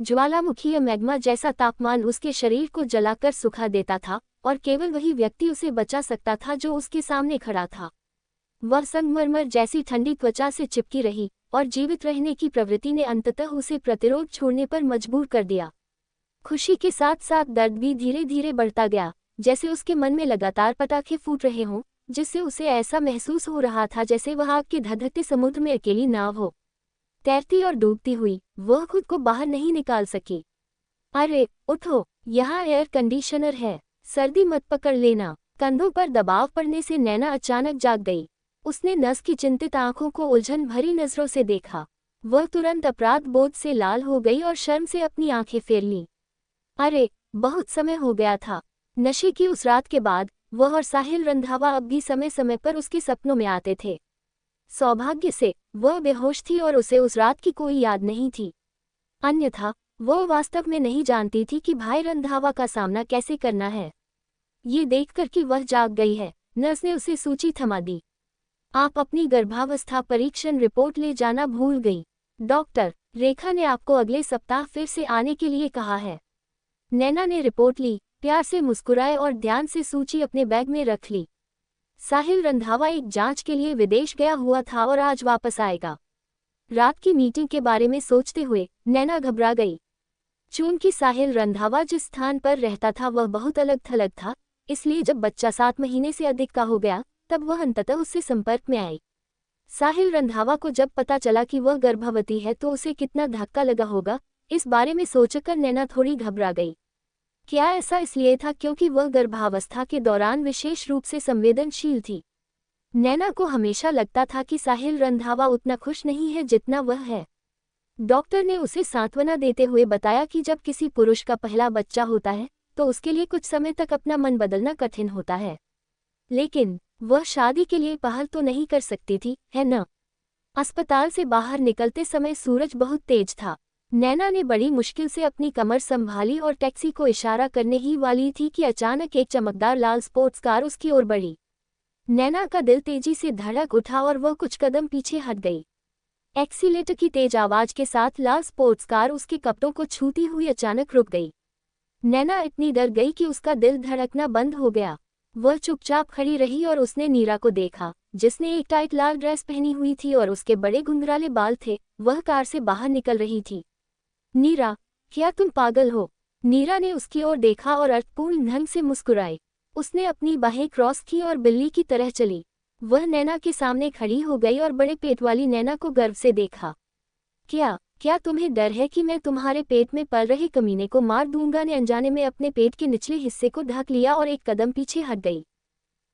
ज्वालामुखी या मैग्मा जैसा तापमान उसके शरीर को जलाकर सुखा देता था और केवल वही व्यक्ति उसे बचा सकता था जो उसके सामने खड़ा था। वह संगमरमर जैसी ठंडी त्वचा से चिपकी रही और जीवित रहने की प्रवृत्ति ने अंततः उसे प्रतिरोध छोड़ने पर मजबूर कर दिया। खुशी के साथ साथ दर्द भी धीरे धीरे बढ़ता गया, जैसे उसके मन में लगातार पटाखे फूट रहे हों, जिससे उसे ऐसा महसूस हो रहा था जैसे वह आग के धधकते समुद्र में अकेली नाव हो, तैरती और डूबती हुई। वह खुद को बाहर नहीं निकाल सकी। अरे उठो, यहाँ एयर कंडीशनर है, सर्दी मत पकड़ लेना। कंधों पर दबाव पड़ने से नैना अचानक जाग गई। उसने नस की चिंतित आंखों को उलझन भरी नजरों से देखा। वह तुरंत अपराध बोध से लाल हो गई और शर्म से अपनी आंखें फेर लीं। अरे, बहुत समय हो गया था। नशे की उस रात के बाद वह और साहिल रंधावा अब भी समय समय पर उसके सपनों में आते थे। सौभाग्य से वह बेहोश थी और उसे उस रात की कोई याद नहीं थी। अन्यथा वह वास्तव में नहीं जानती थी कि भाई रंधावा का सामना कैसे करना है। ये देखकर कि वह जाग गई है, नर्स ने उसे सूची थमा दी। आप अपनी गर्भावस्था परीक्षण रिपोर्ट ले जाना भूल गई। डॉक्टर रेखा ने आपको अगले सप्ताह फिर से आने के लिए कहा है। नैना ने रिपोर्ट ली, प्यार से मुस्कुराए और ध्यान से सूची अपने बैग में रख ली। साहिल रंधावा एक जांच के लिए विदेश गया हुआ था और आज वापस आएगा। रात की मीटिंग के बारे में सोचते हुए नैना घबरा गई। चूंकि साहिल रंधावा जिस स्थान पर रहता था वह बहुत अलग थलग था, इसलिए जब बच्चा 7 महीने से अधिक का हो गया तब वह अंततः उससे संपर्क में आई। साहिल रंधावा को जब पता चला कि वह गर्भवती है तो उसे कितना धक्का लगा होगा, इस बारे में सोचकर नैना थोड़ी घबरा गई। क्या ऐसा इसलिए था क्योंकि वह गर्भावस्था के दौरान विशेष रूप से संवेदनशील थी? नैना को हमेशा लगता था कि साहिल रंधावा उतना खुश नहीं है जितना वह है। डॉक्टर ने उसे सांत्वना देते हुए बताया कि जब किसी पुरुष का पहला बच्चा होता है तो उसके लिए कुछ समय तक अपना मन बदलना कठिन होता है, लेकिन वह शादी के लिए पहल तो नहीं कर सकती थी, है न? अस्पताल से बाहर निकलते समय सूरज बहुत तेज था। नैना ने बड़ी मुश्किल से अपनी कमर संभाली और टैक्सी को इशारा करने ही वाली थी कि अचानक एक चमकदार लाल स्पोर्ट्स कार उसकी ओर बढ़ी। नैना का दिल तेजी से धड़क उठा और वह कुछ कदम पीछे हट गई। एक्सीलेटर की तेज आवाज के साथ लाल स्पोर्ट्स कार उसके कपड़ों को छूती हुई अचानक रुक गई। नैना इतनी डर गई कि उसका दिल धड़कना बंद हो गया। वह चुपचाप खड़ी रही और उसने नीरा को देखा, जिसने एक टाइट लाल ड्रेस पहनी हुई थी और उसके बड़े घुंघराले बाल थे। वह कार से बाहर निकल रही थी। नीरा, क्या तुम पागल हो? नीरा ने उसकी ओर देखा और अर्थपूर्ण ढंग से मुस्कुराई। उसने अपनी बाहें क्रॉस की और बिल्ली की तरह चली। वह नैना के सामने खड़ी हो गई और बड़े पेट वाली नैना को गर्व से देखा। क्या तुम्हें डर है कि मैं तुम्हारे पेट में पल रहे कमीने को मार दूंगा? ने अनजाने में अपने पेट के निचले हिस्से को ढक लिया और एक कदम पीछे हट गई।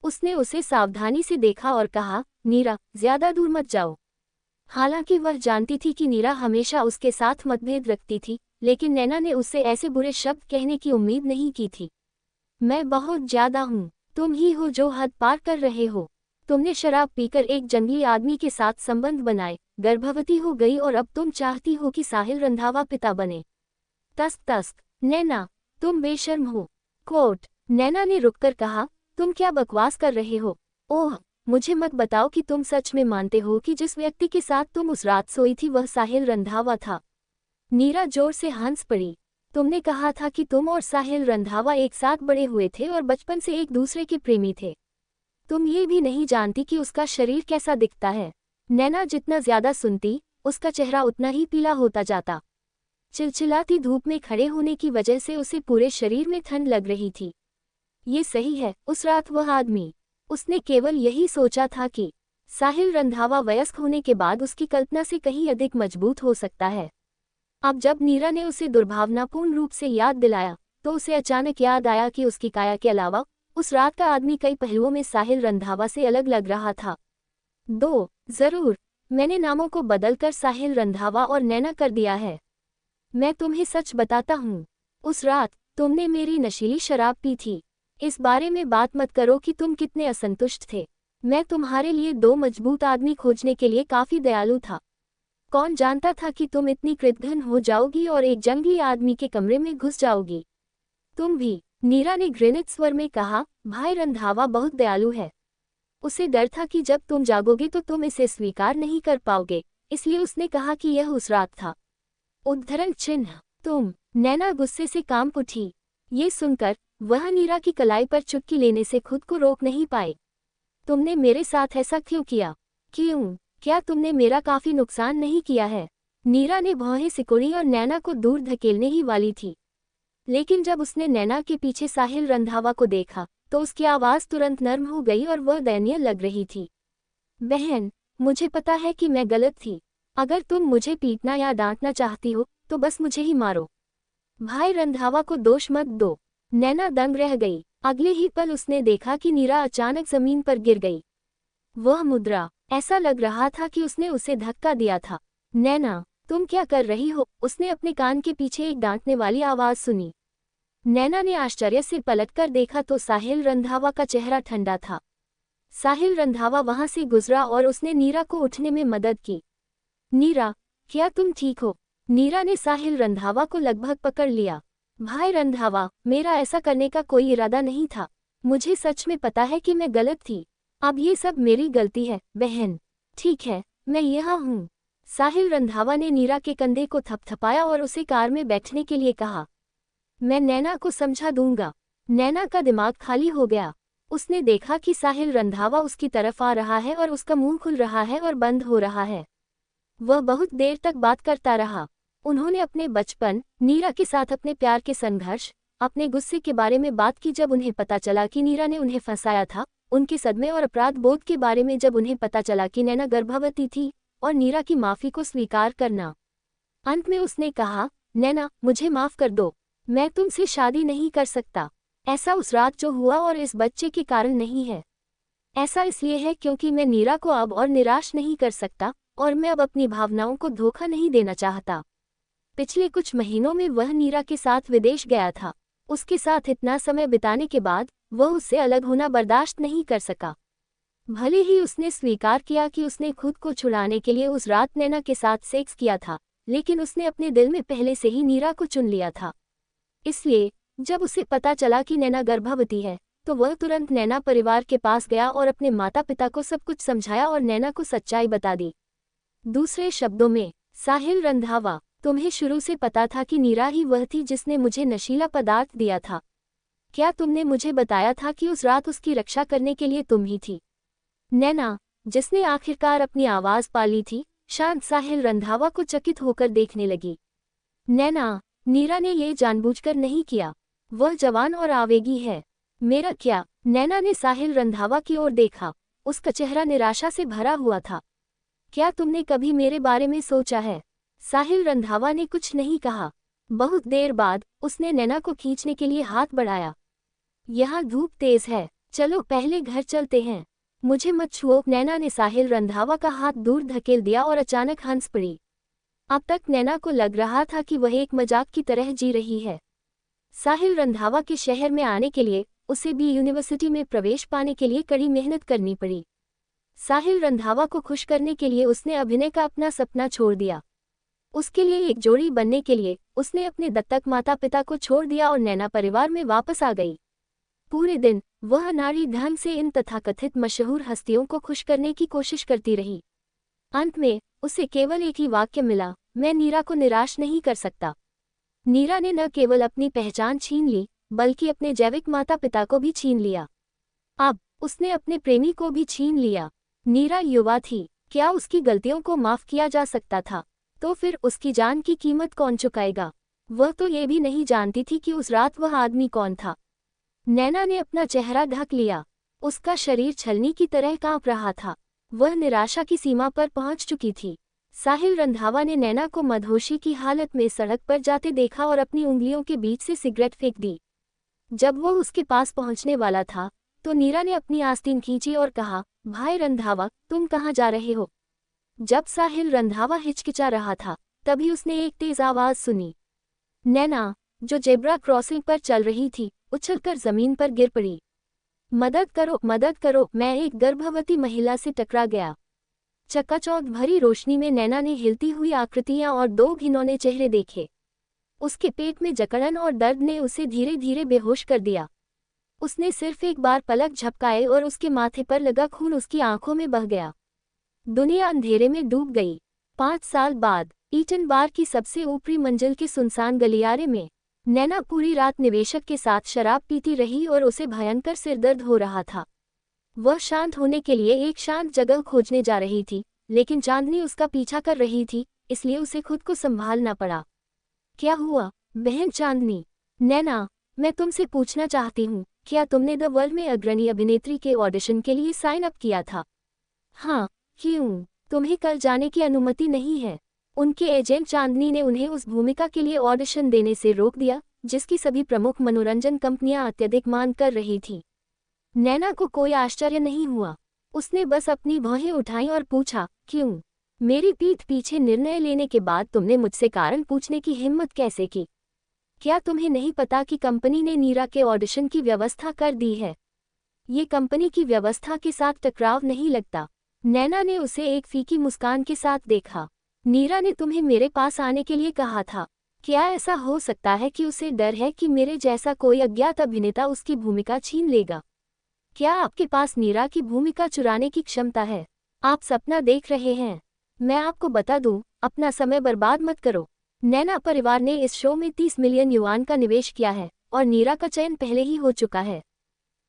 उसने उसे सावधानी से देखा और कहा, नीरा, ज्यादा दूर मत जाओ। हालांकि वह जानती थी कि नीरा हमेशा उसके साथ मतभेद रखती थी, लेकिन नैना ने उससे ऐसे बुरे शब्द कहने की उम्मीद नहीं की थी। मैं बहुत ज्यादा हूँ, तुम ही हो जो हद पार कर रहे हो। तुमने शराब पीकर एक जंगली आदमी के साथ संबंध बनाए, गर्भवती हो गई और अब तुम चाहती हो कि साहिल रंधावा पिता बने। तस्क तस्क, नैना, तुम बेशर्म हो। कोट, नैना ने रुककर कहा, तुम क्या बकवास कर रहे हो? ओह, मुझे मत बताओ कि तुम सच में मानते हो कि जिस व्यक्ति के साथ तुम उस रात सोई थी वह साहिल रंधावा था। नीरा जोर से हंस पड़ी। तुमने कहा था कि तुम और साहिल रंधावा एक साथ बड़े हुए थे और बचपन से एक दूसरे के प्रेमी थे। तुम ये भी नहीं जानती कि उसका शरीर कैसा दिखता है। नैना जितना ज्यादा सुनती, उसका चेहरा उतना ही पीला होता जाता। चिलचिलाती धूप में खड़े होने की वजह से उसे पूरे शरीर में ठंड लग रही थी। ये सही है, उस रात वह आदमी। उसने केवल यही सोचा था कि साहिल रंधावा वयस्क होने के बाद उसकी कल्पना से कहीं अधिक मजबूत हो सकता है। अब जब नीरा ने उसे दुर्भावनापूर्ण रूप से याद दिलाया तो उसे अचानक याद आया कि उसकी काया के अलावा उस रात का आदमी कई पहलुओं में साहिल रंधावा से अलग लग रहा था। जरूर, मैंने नामों को बदलकर साहिल रंधावा और नैना कर दिया है। मैं तुम्हें सच बताता हूँ, उस रात तुमने मेरी नशीली शराब पी थी। इस बारे में बात मत करो कि तुम कितने असंतुष्ट थे। मैं तुम्हारे लिए 2 मजबूत आदमी खोजने के लिए काफी दयालु था। कौन जानता था कि तुम इतनी कृतघ्न हो जाओगी और एक जंगली आदमी के कमरे में घुस जाओगी। तुम भी, नीरा ने घृणित स्वर में कहा, भाई रंधावा बहुत दयालु है। उसे डर था कि जब तुम जागोगे तो तुम इसे स्वीकार नहीं कर पाओगे, इसलिए उसने कहा कि यह उस रात था। उद्धरण चिन्ह। नैना गुस्से से कांप उठी। ये सुनकर वह नीरा की कलाई पर चुटकी लेने से खुद को रोक नहीं पाए। तुमने मेरे साथ ऐसा क्यों किया? क्यों? क्या तुमने मेरा काफी नुकसान नहीं किया है? नीरा ने भौहें सिकुड़ी और नैना को दूर धकेलने ही वाली थी, लेकिन जब उसने नैना के पीछे साहिल रंधावा को देखा तो उसकी आवाज तुरंत नर्म हो गई और वह दयनीय लग रही थी। बहन, मुझे पता है कि मैं गलत थी। अगर तुम मुझे पीटना या डांटना चाहती हो तो बस मुझे ही मारो। भाई रंधावा को दोष मत दो। नैना दंग रह गई। अगले ही पल उसने देखा कि नीरा अचानक जमीन पर गिर गई। वह मुद्रा, ऐसा लग रहा था कि उसने उसे धक्का दिया था। नैना, तुम क्या कर रही हो? उसने अपने कान के पीछे एक डांटने वाली आवाज सुनी। नैना ने आश्चर्य से पलटकर देखा तो साहिल रंधावा का चेहरा ठंडा था। साहिल रंधावा वहां से गुजरा और उसने नीरा को उठने में मदद की। नीरा, क्या तुम ठीक हो? नीरा ने साहिल रंधावा को लगभग पकड़ लिया। भाई रंधावा, मेरा ऐसा करने का कोई इरादा नहीं था। मुझे सच में पता है कि मैं गलत थी। अब ये सब मेरी गलती है बहन। ठीक है, मैं यहाँ हूँ। साहिल रंधावा ने नीरा के कंधे को थपथपाया और उसे कार में बैठने के लिए कहा। मैं नैना को समझा दूंगा। नैना का दिमाग खाली हो गया। उसने देखा कि साहिल रंधावा उसकी तरफ आ रहा है और उसका मुंह खुल रहा है और बंद हो रहा है। वह बहुत देर तक बात करता रहा। उन्होंने अपने बचपन, नीरा के साथ अपने प्यार के संघर्ष, अपने गुस्से के बारे में बात की जब उन्हें पता चला कि नीरा ने उन्हें फंसाया था, उनके सदमे और अपराध बोध के बारे में जब उन्हें पता चला कि नैना गर्भवती थी, और नीरा की माफी को स्वीकार करना। अंत में उसने कहा, नैना, मुझे माफ कर दो। मैं तुमसे शादी नहीं कर सकता। ऐसा उस रात जो हुआ और इस बच्चे के कारण नहीं है। ऐसा इसलिए है क्योंकि मैं नीरा को अब और निराश नहीं कर सकता और मैं अब अपनी भावनाओं को धोखा नहीं देना चाहता। पिछले कुछ महीनों में वह नीरा के साथ विदेश गया था। उसके साथ इतना समय बिताने के बाद वह उससे अलग होना बर्दाश्त नहीं कर सका। भले ही उसने स्वीकार किया कि उसने खुद को छुड़ाने के लिए उस रात नैना के साथ सेक्स किया था, लेकिन उसने अपने दिल में पहले से ही नीरा को चुन लिया था। इसलिए जब उसे पता चला कि नैना गर्भवती है तो वह तुरंत नैना परिवार के पास गया और अपने माता पिता को सब कुछ समझाया और नैना को सच्चाई बता दी। दूसरे शब्दों में, साहिल रंधावा, तुम्हें शुरू से पता था कि नीरा ही वह थी जिसने मुझे नशीला पदार्थ दिया था। क्या तुमने मुझे बताया था कि उस रात उसकी रक्षा करने के लिए तुम ही थी? नैना, जिसने आखिरकार अपनी आवाज पा ली थी, शांत साहिल रंधावा को चकित होकर देखने लगी। नैना, नीरा ने ये जानबूझकर नहीं किया। वह जवान और आवेगी है। मेरा क्या? नैना ने साहिल रंधावा की ओर देखा। उसका चेहरा निराशा से भरा हुआ था। क्या तुमने कभी मेरे बारे में सोचा है? साहिल रंधावा ने कुछ नहीं कहा। बहुत देर बाद उसने नैना को खींचने के लिए हाथ बढ़ाया। यहाँ धूप तेज है, चलो पहले घर चलते हैं। मुझे मत छुओ। नैना ने साहिल रंधावा का हाथ दूर धकेल दिया और अचानक हंस पड़ी। अब तक नैना को लग रहा था कि वह एक मजाक की तरह जी रही है। साहिल रंधावा के शहर में आने के लिए उसे भी यूनिवर्सिटी में प्रवेश पाने के लिए कड़ी मेहनत करनी पड़ी। साहिल रंधावा को खुश करने के लिए उसने अभिनय का अपना सपना छोड़ दिया। उसके लिए एक जोड़ी बनने के लिए उसने अपने दत्तक माता पिता को छोड़ दिया और नैना परिवार में वापस आ गई। पूरे दिन वह नारी ढंग से इन तथाकथित मशहूर हस्तियों को खुश करने की कोशिश करती रही। अंत में उसे केवल एक ही वाक्य मिला, मैं नीरा को निराश नहीं कर सकता। नीरा ने न केवल अपनी पहचान छीन ली, बल्कि अपने जैविक माता पिता को भी छीन लिया। अब उसने अपने प्रेमी को भी छीन लिया। नीरा युवा थी, क्या उसकी गलतियों को माफ किया जा सकता था? तो फिर उसकी जान की कीमत कौन चुकाएगा? वह तो ये भी नहीं जानती थी कि उस रात वह आदमी कौन था। नैना ने अपना चेहरा ढक लिया। उसका शरीर छलनी की तरह कांप रहा था। वह निराशा की सीमा पर पहुंच चुकी थी। साहिल रंधावा ने नैना को मदहोशी की हालत में सड़क पर जाते देखा और अपनी उंगलियों के बीच से सिगरेट फेंक दी। जब वह उसके पास पहुंचने वाला था तो नीरा ने अपनी आस्तीन खींची और कहा, भाई रंधावा, तुम कहाँ जा रहे हो? जब साहिल रंधावा हिचकिचा रहा था तभी उसने एक तेज आवाज सुनी। नैना, जो जेब्रा क्रॉसिंग पर चल रही थी, उछलकर जमीन पर गिर पड़ी। मदद करो, मदद करो, मैं एक गर्भवती महिला से टकरा गया। चकाचौंध भरी रोशनी में नैना ने हिलती हुई आकृतियां और दो घिनौने चेहरे देखे। उसके पेट में जकड़न और दर्द ने उसे धीरे धीरे बेहोश कर दिया। उसने सिर्फ एक बार पलक झपकाए और उसके माथे पर लगा खून उसकी आंखों में बह गया। दुनिया अंधेरे में डूब गई। 5 साल बाद ईटन बार की सबसे ऊपरी मंजिल के सुनसान गलियारे में नैना पूरी रात निवेशक के साथ शराब पीती रही और उसे भयंकर सिरदर्द हो रहा था। वह शांत होने के लिए एक शांत जगह खोजने जा रही थी, लेकिन चांदनी उसका पीछा कर रही थी, इसलिए उसे खुद को संभालना पड़ा। क्या हुआ बहन चांदनी? नैना, मैं तुमसे पूछना चाहती हूँ, क्या तुमने द वर्ल्ड में अग्रणी अभिनेत्री के ऑडिशन के लिए साइन अप किया था? हाँ। क्यों? तुम्हें कल जाने की अनुमति नहीं है। उनके एजेंट चांदनी ने उन्हें उस भूमिका के लिए ऑडिशन देने से रोक दिया, जिसकी सभी प्रमुख मनोरंजन कंपनियां अत्यधिक मांग कर रही थीं। नैना को कोई आश्चर्य नहीं हुआ। उसने बस अपनी भौहें उठाईं और पूछा, क्यों? मेरी पीठ पीछे निर्णय लेने के बाद तुमने मुझसे कारण पूछने की हिम्मत कैसे की? क्या तुम्हें नहीं पता कि कंपनी ने नीरा के ऑडिशन की व्यवस्था कर दी है? ये कंपनी की व्यवस्था के साथ टकराव नहीं लगता। नैना ने उसे एक फीकी मुस्कान के साथ देखा। नीरा ने तुम्हें मेरे पास आने के लिए कहा था। क्या ऐसा हो सकता है कि उसे डर है कि मेरे जैसा कोई अज्ञात अभिनेता उसकी भूमिका छीन लेगा? क्या आपके पास नीरा की भूमिका चुराने की क्षमता है? आप सपना देख रहे हैं। मैं आपको बता दूं, अपना समय बर्बाद मत करो। नैना परिवार ने इस शो में 30 मिलियन युआन का निवेश किया है और नीरा का चयन पहले ही हो चुका है।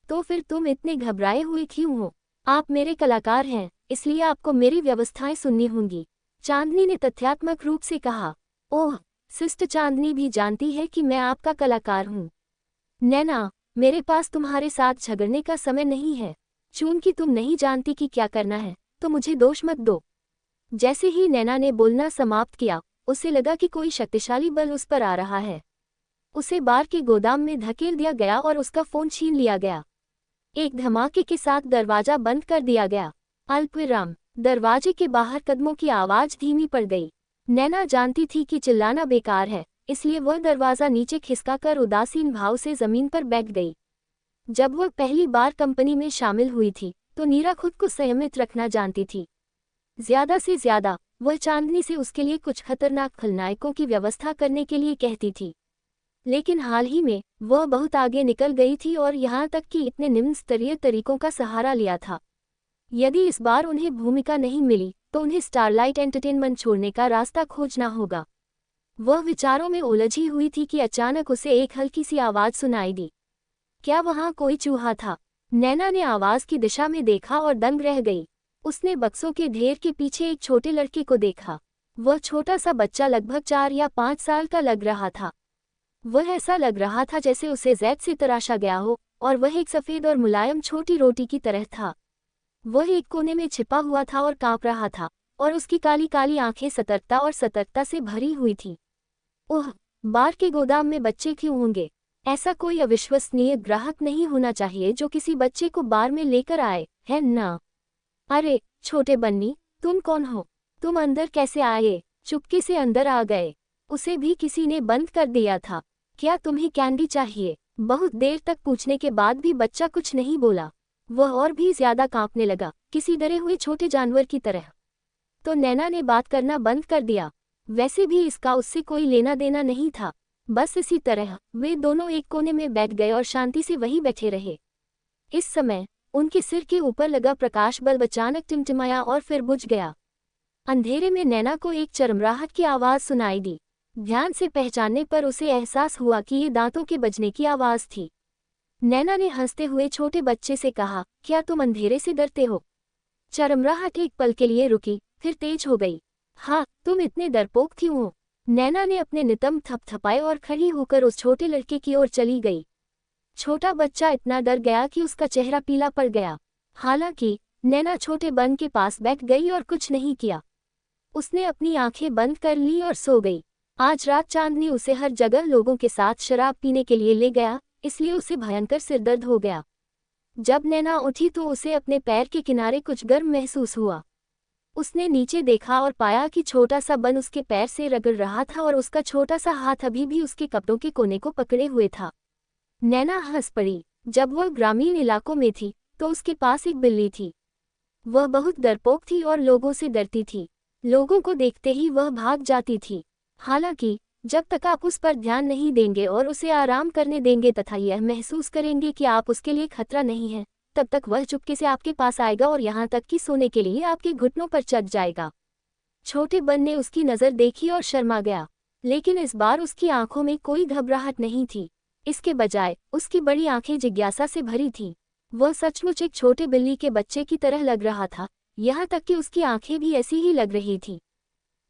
तो फिर तुम इतने घबराए हुए क्यों हो? आप मेरे कलाकार हैं, इसलिए आपको मेरी व्यवस्थाएं सुननी होंगी, चांदनी ने तथ्यात्मक रूप से कहा। ओह, सिस्टर चांदनी भी जानती है कि मैं आपका कलाकार हूँ। नैना, मेरे पास तुम्हारे साथ झगड़ने का समय नहीं है। चूंकि तुम नहीं जानती कि क्या करना है, तो मुझे दोष मत दो। जैसे ही नैना ने बोलना समाप्त किया, उसे लगा कि कोई शक्तिशाली बल उस पर आ रहा है। उसे बार के गोदाम में धकेल दिया गया और उसका फोन छीन लिया गया। एक धमाके के साथ दरवाजा बंद कर दिया गया। अल्पविराम, दरवाजे के बाहर कदमों की आवाज धीमी पड़ गई। नैना जानती थी कि चिल्लाना बेकार है, इसलिए वह दरवाजा नीचे खिसकाकर उदासीन भाव से जमीन पर बैठ गई। जब वह पहली बार कंपनी में शामिल हुई थी, तो नीरा खुद को संयमित रखना जानती थी। ज्यादा से ज्यादा वह चांदनी से उसके लिए कुछ खतरनाक खलनायकों की व्यवस्था करने के लिए कहती थी। लेकिन हाल ही में वह बहुत आगे निकल गई थी और यहाँ तक कि इतने निम्न स्तरीय तरीकों का सहारा लिया था। यदि इस बार उन्हें भूमिका नहीं मिली, तो उन्हें स्टारलाइट एंटरटेनमेंट छोड़ने का रास्ता खोजना होगा। वह विचारों में उलझी हुई थी कि अचानक उसे एक हल्की सी आवाज सुनाई दी। क्या वहां कोई चूहा था? नैना ने आवाज की दिशा में देखा और दंग रह गई। उसने बक्सों के ढेर के पीछे एक छोटे लड़के को देखा। वह छोटा सा बच्चा लगभग 4 या 5 साल का लग रहा था। वह ऐसा लग रहा था जैसे उसे जैद से तराशा गया हो, और वह एक सफ़ेद और मुलायम छोटी रोटी की तरह था। वह एक कोने में छिपा हुआ था और कांप रहा था, और उसकी काली काली आंखें सतर्कता से भरी हुई थीं। ओह, बार के गोदाम में बच्चे क्यों होंगे? ऐसा कोई अविश्वसनीय ग्राहक नहीं होना चाहिए जो किसी बच्चे को बार में लेकर आए, है ना? अरे, छोटे बन्नी, तुम कौन हो? तुम अंदर कैसे आए? चुपके से अंदर आ गए। उसे भी किसी ने बंद कर दिया था। क्या तुम्हें कैंडी चाहिए? बहुत देर तक पूछने के बाद भी बच्चा कुछ नहीं बोला। वह और भी ज्यादा कांपने लगा, किसी डरे हुए छोटे जानवर की तरह। तो नैना ने बात करना बंद कर दिया। वैसे भी इसका उससे कोई लेना देना नहीं था। बस इसी तरह वे दोनों एक कोने में बैठ गए और शांति से वहीं बैठे रहे। इस समय उनके सिर के ऊपर लगा प्रकाश बल्ब अचानक टिमटिमाया और फिर बुझ गया। अंधेरे में नैना को एक चरमराहट की आवाज सुनाई दी। ध्यान से पहचानने पर उसे एहसास हुआ कि ये दांतों के बजने की आवाज थी। नैना ने हंसते हुए छोटे बच्चे से कहा, क्या तुम अंधेरे से डरते हो? चरमराहट एक पल के लिए रुकी, फिर तेज हो गई। हाँ, तुम इतने डरपोक क्यों हो? नैना ने अपने नितंब थपथपाए और खड़ी होकर उस छोटे लड़के की ओर चली गई। छोटा बच्चा इतना डर गया कि उसका चेहरा पीला पड़ गया। हालांकि नैना छोटे बन के पास बैठ गई और कुछ नहीं किया। उसने अपनी आंखें बंद कर ली और सो गई। आज रात चांदनी उसे हर जगह लोगों के साथ शराब पीने के लिए ले गया, इसलिए उसे भयंकर सिरदर्द हो गया। जब नैना उठी तो उसे अपने पैर के किनारे कुछ गर्म महसूस हुआ। उसने नीचे देखा और पाया कि छोटा सा बन उसके पैर से रगड़ रहा था और उसका छोटा सा हाथ अभी भी उसके कपड़ों के कोने को पकड़े हुए था। नैना हंस पड़ी। जब वह ग्रामीण इलाकों में थी तो उसके पास एक बिल्ली थी। वह बहुत डरपोक थी और लोगों से डरती थी। लोगों को देखते ही वह भाग जाती थी। हालांकि जब तक आप उस पर ध्यान नहीं देंगे और उसे आराम करने देंगे तथा यह महसूस करेंगे कि आप उसके लिए खतरा नहीं है, तब तक वह चुपके से आपके पास आएगा और यहाँ तक कि सोने के लिए आपके घुटनों पर चढ़ जाएगा। छोटे बन ने उसकी नज़र देखी और शर्मा गया, लेकिन इस बार उसकी आंखों में कोई घबराहट नहीं थी। इसके बजाय उसकी बड़ी आंखें जिज्ञासा से भरी थीं। वह सचमुच एक छोटे बिल्ली के बच्चे की तरह लग रहा था, यहाँ तक कि उसकी आंखें भी ऐसी ही लग रही थीं।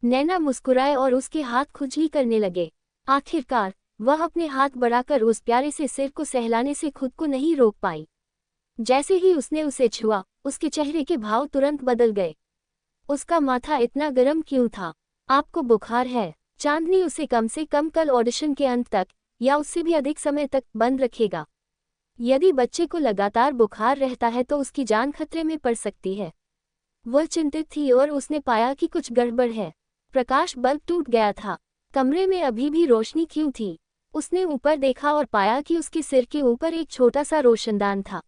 नैना मुस्कुराए और उसके हाथ खुजली करने लगे। आखिरकार वह अपने हाथ बढ़ाकर उस प्यारे से सिर को सहलाने से खुद को नहीं रोक पाई। जैसे ही उसने उसे छुआ, उसके चेहरे के भाव तुरंत बदल गए। उसका माथा इतना गर्म क्यों था? आपको बुखार है? चांदनी उसे कम से कम कल ऑडिशन के अंत तक या उससे भी अधिक समय तक बंद रखेगा। यदि बच्चे को लगातार बुखार रहता है तो उसकी जान खतरे में पड़ सकती है। वह चिंतित थी और उसने पाया कि कुछ गड़बड़ है। प्रकाश बल्ब टूट गया था। कमरे में अभी भी रोशनी क्यों थी? उसने ऊपर देखा और पाया कि उसके सिर के ऊपर एक छोटा सा रोशनदान था।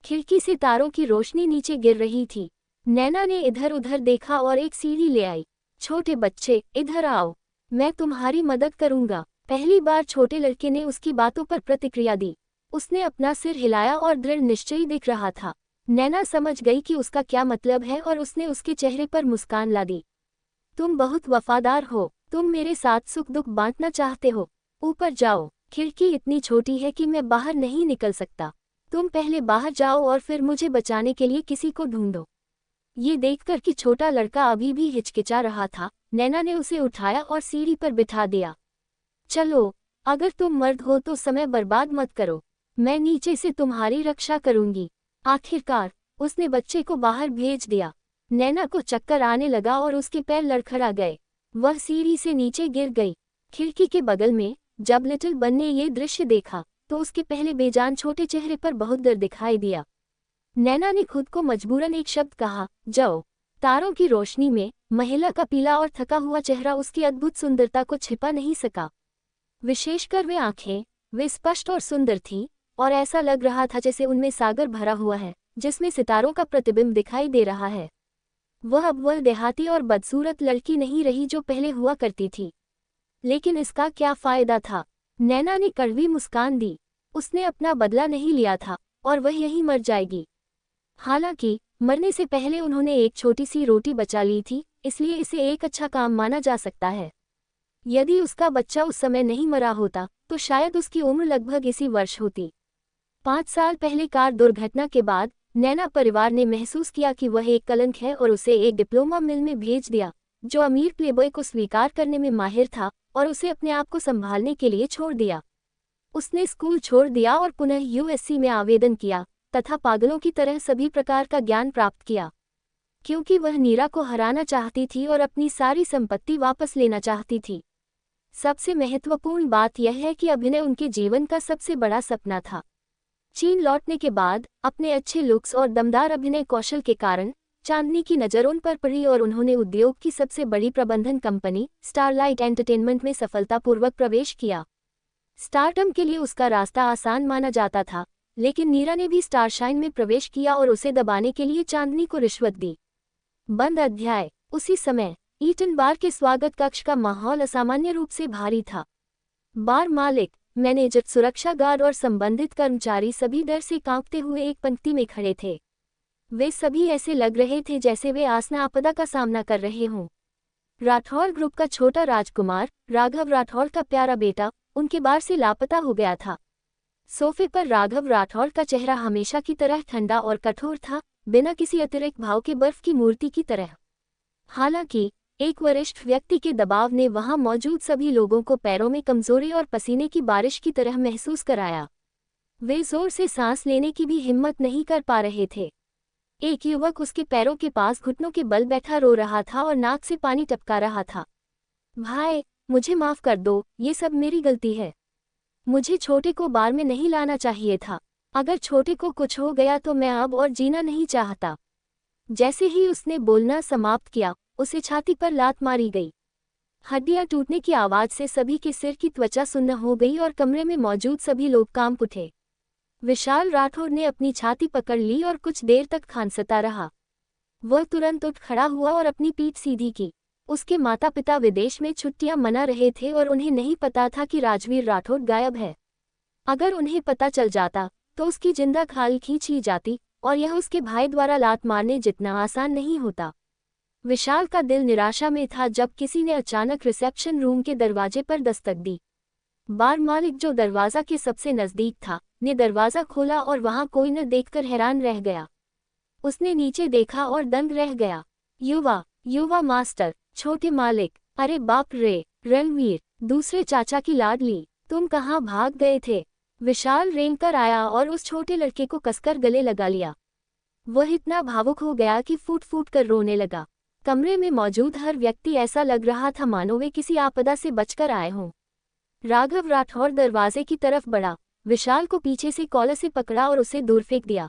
खिड़की से तारों की रोशनी नीचे गिर रही थी। नैना ने इधर उधर देखा और एक सीढ़ी ले आई। छोटे बच्चे, इधर आओ, मैं तुम्हारी मदद करूंगा। पहली बार छोटे लड़के ने उसकी बातों पर प्रतिक्रिया दी। उसने अपना सिर हिलाया और दृढ़ निश्चयी दिख रहा था। नैना समझ गई कि उसका क्या मतलब है और उसने उसके चेहरे पर मुस्कान ला दी। तुम बहुत वफादार हो, तुम मेरे साथ सुख दुख बांटना चाहते हो। ऊपर जाओ, खिड़की इतनी छोटी है कि मैं बाहर नहीं निकल सकता। तुम पहले बाहर जाओ और फिर मुझे बचाने के लिए किसी को ढूंढो। ये देखकर कि छोटा लड़का अभी भी हिचकिचा रहा था, नैना ने उसे उठाया और सीढ़ी पर बिठा दिया। चलो, अगर तुम मर्द हो तो समय बर्बाद मत करो, मैं नीचे से तुम्हारी रक्षा करूंगी। आखिरकार उसने बच्चे को बाहर भेज दिया। नैना को चक्कर आने लगा और उसके पैर लड़खड़ा गए। वह सीढ़ी से नीचे गिर गई। खिड़की के बगल में जब लिटिल बन ने ये दृश्य देखा तो उसके पहले बेजान छोटे चेहरे पर बहुत डर दिखाई दिया। नैना ने खुद को मजबूरन एक शब्द कहा, जाओ। तारों की रोशनी में महिला का पीला और थका हुआ चेहरा उसकी अद्भुत सुंदरता को छिपा नहीं सका। विशेषकर वे आंखें, वे स्पष्ट और सुंदर थीं और ऐसा लग रहा था जैसे उनमें सागर भरा हुआ है जिसमें सितारों का प्रतिबिंब दिखाई दे रहा है। वह अब वह देहाती और बदसूरत लड़की नहीं रही जो पहले हुआ करती थी। लेकिन इसका क्या फायदा था? नैना ने कड़वी मुस्कान दी। उसने अपना बदला नहीं लिया था और वह यहीं मर जाएगी। हालांकि मरने से पहले उन्होंने एक छोटी सी रोटी बचा ली थी, इसलिए इसे एक अच्छा काम माना जा सकता है। यदि उसका बच्चा उस समय नहीं मरा होता तो शायद उसकी उम्र लगभग इसी वर्ष होती। 5 साल पहले कार दुर्घटना के बाद नैना परिवार ने महसूस किया कि वह एक कलंक है और उसे एक डिप्लोमा मिल में भेज दिया जो अमीर प्लेबॉय को स्वीकार करने में माहिर था और उसे अपने आप को संभालने के लिए छोड़ दिया। उसने स्कूल छोड़ दिया और पुनः यूएससी में आवेदन किया तथा पागलों की तरह सभी प्रकार का ज्ञान प्राप्त किया, क्योंकि वह नीरा को हराना चाहती थी और अपनी सारी संपत्ति वापस लेना चाहती थी। सबसे महत्वपूर्ण बात यह है कि अभिनय उनके जीवन का सबसे बड़ा सपना था। चीन लौटने के बाद अपने अच्छे लुक्स और दमदार अभिनय कौशल के कारण चांदनी की नज़र उन पर पड़ी और उन्होंने उद्योग की सबसे बड़ी प्रबंधन कंपनी स्टारलाइट एंटरटेनमेंट में सफलतापूर्वक प्रवेश किया। स्टारडम के लिए उसका रास्ता आसान माना जाता था, लेकिन नीरा ने भी स्टारशाइन में प्रवेश किया और उसे दबाने के लिए चांदनी को रिश्वत दी। बंद अध्याय। उसी समय ईटन बार के स्वागत कक्ष का माहौल असामान्य रूप से भारी था। बार मालिक, मैनेजर, सुरक्षा गार्ड और संबंधित कर्मचारी सभी डर से कांपते हुए एक पंक्ति में खड़े थे। वे सभी ऐसे लग रहे थे जैसे वे आसन्न आपदा का सामना कर रहे हों। राठौड़ ग्रुप का छोटा राजकुमार राघव राठौड़ का प्यारा बेटा उनके बार से लापता हो गया था। सोफे पर राघव राठौड़ का चेहरा हमेशा की तरह ठंडा और कठोर था, बिना किसी अतिरिक्त भाव के बर्फ की मूर्ति की तरह। हालांकि एक वरिष्ठ व्यक्ति के दबाव ने वहां मौजूद सभी लोगों को पैरों में कमजोरी और पसीने की बारिश की तरह महसूस कराया। वे जोर से सांस लेने की भी हिम्मत नहीं कर पा रहे थे। एक युवक उसके पैरों के पास घुटनों के बल बैठा रो रहा था और नाक से पानी टपका रहा था। भाई, मुझे माफ कर दो, ये सब मेरी गलती है। मुझे छोटे को बार में नहीं लाना चाहिए था। अगर छोटे को कुछ हो गया तो मैं अब और जीना नहीं चाहता। जैसे ही उसने बोलना समाप्त किया, उसे छाती पर लात मारी गई। हड्डियां टूटने की आवाज से सभी के सिर की त्वचा सुन्न हो गई और कमरे में मौजूद सभी लोग कांप उठे। विशाल राठौर ने अपनी छाती पकड़ ली और कुछ देर तक खांसता रहा। वह तुरंत उठ खड़ा हुआ और अपनी पीठ सीधी की। उसके माता पिता विदेश में छुट्टियां मना रहे थे और उन्हें नहीं पता था कि राजवीर राठौर गायब है। अगर उन्हें पता चल जाता तो उसकी जिंदा खाल खींच ली जाती और यह उसके भाई द्वारा लात मारने जितना आसान नहीं होता। विशाल का दिल निराशा में था जब किसी ने अचानक रिसेप्शन रूम के दरवाजे पर दस्तक दी। बार मालिक, जो दरवाजा के सबसे नजदीक था, ने दरवाजा खोला और वहां कोई न देखकर हैरान रह गया। उसने नीचे देखा और दंग रह गया। युवा मास्टर, छोटे मालिक, अरे बाप रे, रणवीर, दूसरे चाचा की लाडली, तुम कहाँ भाग गए थे? विशाल रेंग कर आया और उस छोटे लड़के को कसकर गले लगा लिया। वह इतना भावुक हो गया कि फूट फूट कर रोने लगा। कमरे में मौजूद हर व्यक्ति ऐसा लग रहा था मानो वे किसी आपदा से बचकर आए हों। राघव राठौर दरवाजे की तरफ बढ़ा, विशाल को पीछे से कॉलर से पकड़ा और उसे दूर फेंक दिया।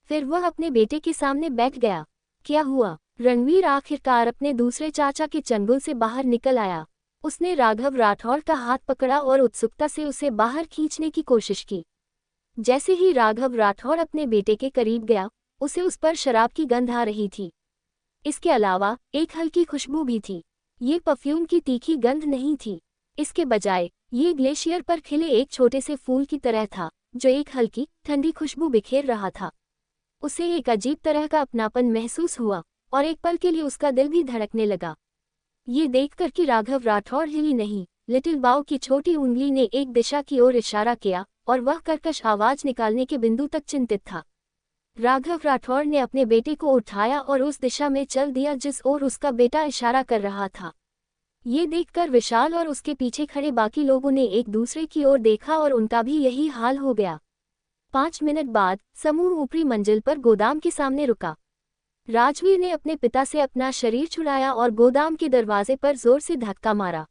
फिर वह अपने बेटे के सामने बैठ गया। क्या हुआ? रणवीर आखिरकार अपने दूसरे चाचा के चंगुल से बाहर निकल आया। उसने राघव राठौर का हाथ पकड़ा और उत्सुकता से उसे बाहर खींचने की कोशिश की। जैसे ही राघव राठौर अपने बेटे के करीब गया, उसे उस पर शराब की गंध आ रही थी। इसके अलावा एक हल्की खुशबू भी थी। ये परफ्यूम की तीखी गंध नहीं थी, इसके बजाय ये ग्लेशियर पर खिले एक छोटे से फूल की तरह था, जो एक हल्की ठंडी खुशबू बिखेर रहा था। उसे एक अजीब तरह का अपनापन महसूस हुआ और एक पल के लिए उसका दिल भी धड़कने लगा। ये देखकर कि राघव राठौर हिली नहीं, लिटिल बाऊ की छोटी उंगली ने एक दिशा की ओर इशारा किया और वह कर्कश आवाज निकालने के बिंदु तक चिंतित था। राघव राठौर ने अपने बेटे को उठाया और उस दिशा में चल दिया जिस ओर उसका बेटा इशारा कर रहा था। ये देखकर विशाल और उसके पीछे खड़े बाकी लोगों ने एक दूसरे की ओर देखा और उनका भी यही हाल हो गया। 5 मिनट बाद समूह ऊपरी मंजिल पर गोदाम के सामने रुका। राजवीर ने अपने पिता से अपना शरीर छुड़ाया और गोदाम के दरवाजे पर जोर से धक्का मारा।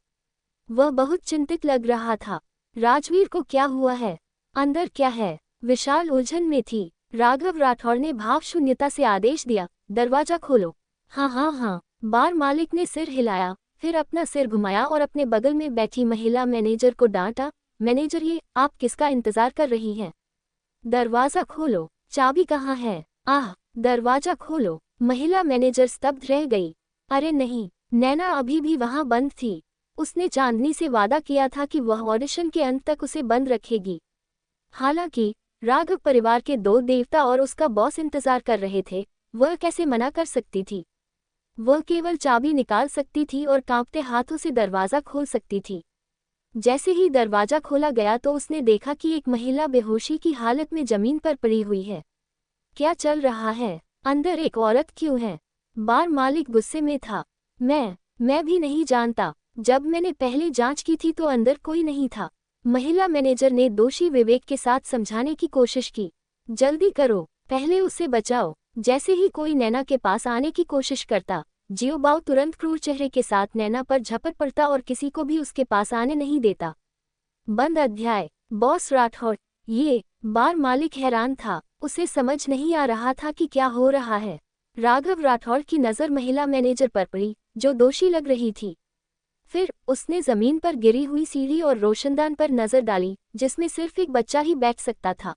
वह बहुत चिंतित लग रहा था। राजवीर को क्या हुआ है? अंदर क्या है? विशाल उलझन में थी। राघव राठौर ने भाव शून्यता से आदेश दिया, दरवाजा खोलो। हाँ। बार मालिक ने सिर हिलाया, फिर अपना सिर घुमाया और अपने बगल में बैठी महिला मैनेजर को डांटा, मैनेजर, ये आप किसका इंतजार कर रही हैं? दरवाजा खोलो। चाबी कहाँ है? दरवाजा खोलो। महिला मैनेजर स्तब्ध रह गई। अरे नहीं, नैना अभी भी वहां बंद थी। उसने चांदनी से वादा किया था कि वह ऑडिशन के अंत तक उसे बंद रखेगी। हालांकि राघव परिवार के 2 देवता और उसका बॉस इंतजार कर रहे थे, वह कैसे मना कर सकती थी? वह केवल चाबी निकाल सकती थी और कांपते हाथों से दरवाजा खोल सकती थी। जैसे ही दरवाजा खोला गया तो उसने देखा कि एक महिला बेहोशी की हालत में जमीन पर पड़ी हुई है। क्या चल रहा है? अंदर एक औरत क्यों है? बार मालिक गुस्से में था। मैं भी नहीं जानता। जब मैंने पहले जांच की थी तो अंदर कोई नहीं था। महिला मैनेजर ने दोषी विवेक के साथ समझाने की कोशिश की। जल्दी करो, पहले उसे बचाओ। जैसे ही कोई नैना के पास आने की कोशिश करता, जियोबाऊ तुरंत क्रूर चेहरे के साथ नैना पर झपट पड़ता और किसी को भी उसके पास आने नहीं देता। बंद अध्याय। बॉस राठौर, ये? बार मालिक हैरान था। उसे समझ नहीं आ रहा था कि क्या हो रहा है। राघव राठौर की नज़र महिला मैनेजर पर पड़ी, जो दोषी लग रही थी। फिर उसने जमीन पर गिरी हुई सीढ़ी और रोशनदान पर नजर डाली, जिसमें सिर्फ एक बच्चा ही बैठ सकता था।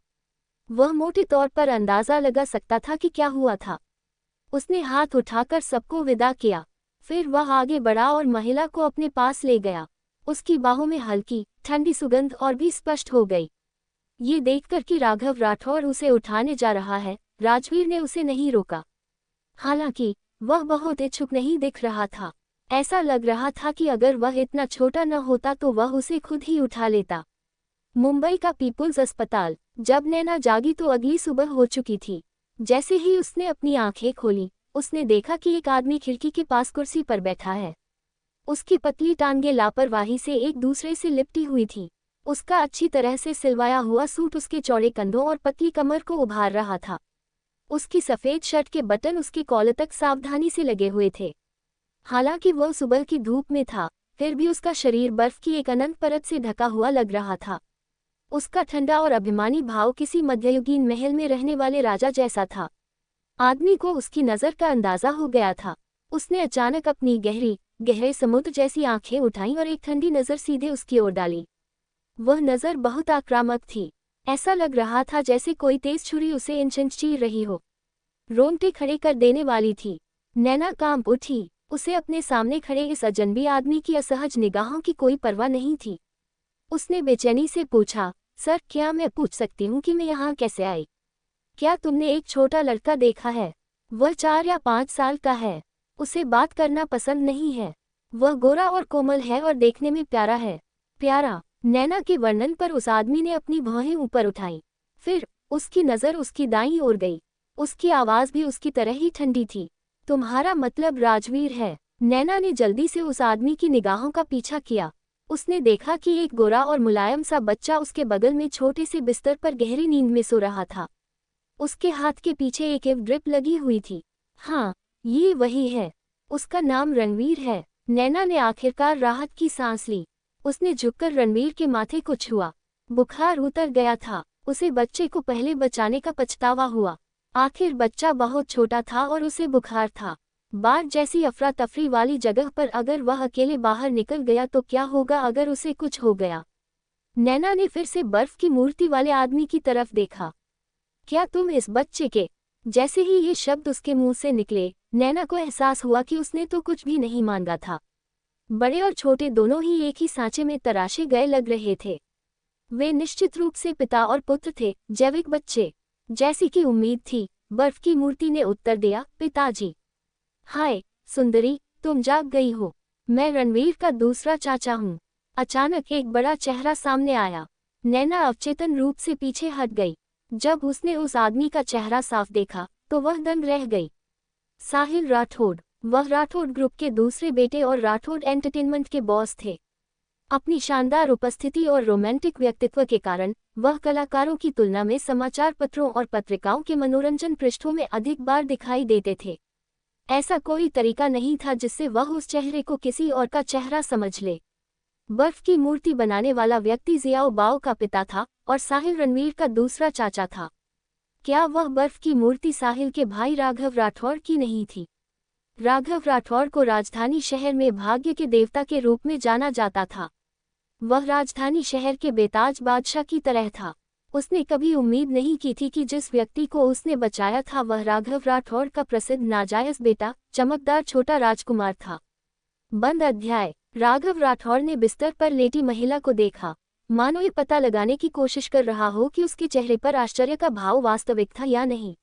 वह मोटे तौर पर अंदाजा लगा सकता था कि क्या हुआ था। उसने हाथ उठाकर सबको विदा किया। फिर वह आगे बढ़ा और महिला को अपने पास ले गया। उसकी बाहों में हल्की ठंडी सुगंध और भी स्पष्ट हो गई। ये देखकर कि राघव राठौर उसे उठाने जा रहा है, राजवीर ने उसे नहीं रोका। हालांकि वह बहुत इच्छुक नहीं दिख रहा था। ऐसा लग रहा था कि अगर वह इतना छोटा न होता तो वह उसे खुद ही उठा लेता। मुंबई का पीपुल्स अस्पताल। जब नैना जागी तो अगली सुबह हो चुकी थी। जैसे ही उसने अपनी आंखें खोली, उसने देखा कि एक आदमी खिड़की के पास कुर्सी पर बैठा है। उसकी पतली टांगें लापरवाही से एक दूसरे से लिपटी हुई थी। उसका अच्छी तरह से सिलवाया हुआ सूट उसके चौड़े कंधों और पतली कमर को उभार रहा था। उसकी सफ़ेद शर्ट के बटन उसके कॉलर तक सावधानी से लगे हुए थे। हालांकि वह सुबह की धूप में था, फिर भी उसका शरीर बर्फ की एक अनंत परत से ढका हुआ लग रहा था। उसका ठंडा और अभिमानी भाव किसी मध्ययुगीन महल में रहने वाले राजा जैसा था। आदमी को उसकी नज़र का अंदाजा हो गया था। उसने अचानक अपनी गहरे समुद्र जैसी आंखें उठाईं और एक ठंडी नज़र सीधे उसकी ओर डाली। वह नज़र बहुत आक्रामक थी। ऐसा लग रहा था जैसे कोई तेज छुरी उसे इंच-इंच चीर रही हो। रोंगटे खड़े कर देने वाली थी। नैना कांप उठी। उसे अपने सामने खड़े इस अजनबी आदमी की असहज निगाहों की कोई परवाह नहीं थी। उसने बेचैनी से पूछा, सर, क्या मैं पूछ सकती हूँ कि मैं यहाँ कैसे आई? क्या तुमने एक छोटा लड़का देखा है? वह 4 या 5 साल का है। उसे बात करना पसंद नहीं है। वह गोरा और कोमल है और देखने में प्यारा है। प्यारा। नैना के वर्णन पर उस आदमी ने अपनी भौहें ऊपर उठाई। फिर उसकी नज़र उसकी दाईं ओर गई। उसकी आवाज़ भी उसकी तरह ही ठंडी थी। तुम्हारा मतलब राजवीर है। नैना ने जल्दी से उस आदमी की निगाहों का पीछा किया। उसने देखा कि एक गोरा और मुलायम सा बच्चा उसके बगल में छोटे से बिस्तर पर गहरी नींद में सो रहा था। उसके हाथ के पीछे एक ड्रिप लगी हुई थी। हाँ, ये वही है। उसका नाम रणवीर है। नैना ने आखिरकार राहत की सांस ली। उसने झुककर रणवीर के माथे को छुआ। बुखार उतर गया था। उसे बच्चे को पहले बचाने का पछतावा हुआ। आखिर बच्चा बहुत छोटा था और उसे बुखार था। बाढ़ जैसी अफरा तफरी वाली जगह पर अगर वह अकेले बाहर निकल गया तो क्या होगा अगर उसे कुछ हो गया। नैना ने फिर से बर्फ की मूर्ति वाले आदमी की तरफ देखा। क्या तुम इस बच्चे के? जैसे ही ये शब्द उसके मुंह से निकले, नैना को एहसास हुआ कि उसने तो कुछ भी नहीं मांगा था। बड़े और छोटे दोनों ही एक ही सांचे में तराशे गए लग रहे थे। वे निश्चित रूप से पिता और पुत्र थे, जैविक बच्चे। जैसी की उम्मीद थी, बर्फ की मूर्ति ने उत्तर दिया, पिताजी। हाय सुंदरी, तुम जाग गई हो। मैं रणवीर का दूसरा चाचा हूँ। अचानक एक बड़ा चेहरा सामने आया। नैना अवचेतन रूप से पीछे हट गई। जब उसने उस आदमी का चेहरा साफ देखा तो वह दंग रह गई। साहिल राठौड़। वह राठौड़ ग्रुप के दूसरे बेटे और राठौड़ एंटरटेनमेंट के बॉस थे। अपनी शानदार उपस्थिति और रोमांटिक व्यक्तित्व के कारण वह कलाकारों की तुलना में समाचार पत्रों और पत्रिकाओं के मनोरंजन पृष्ठों में अधिक बार दिखाई देते थे। ऐसा कोई तरीका नहीं था जिससे वह उस चेहरे को किसी और का चेहरा समझ ले। बर्फ की मूर्ति बनाने वाला व्यक्ति जियाओ बाओ का पिता था और साहिल रणवीर का दूसरा चाचा था। क्या वह बर्फ की मूर्ति साहिल के भाई राघव राठौड़ की नहीं थी? राघव राठौड़ को राजधानी शहर में भाग्य के देवता के रूप में जाना जाता था। वह राजधानी शहर के बेताज बादशाह की तरह था। उसने कभी उम्मीद नहीं की थी कि जिस व्यक्ति को उसने बचाया था वह राघव राठौड़ का प्रसिद्ध नाजायज बेटा, चमकदार छोटा राजकुमार था। बंद अध्याय। राघव राठौड़ ने बिस्तर पर लेटी महिला को देखा, मानो ये पता लगाने की कोशिश कर रहा हो कि उसके चेहरे पर आश्चर्य का भाव वास्तविक था या नहीं।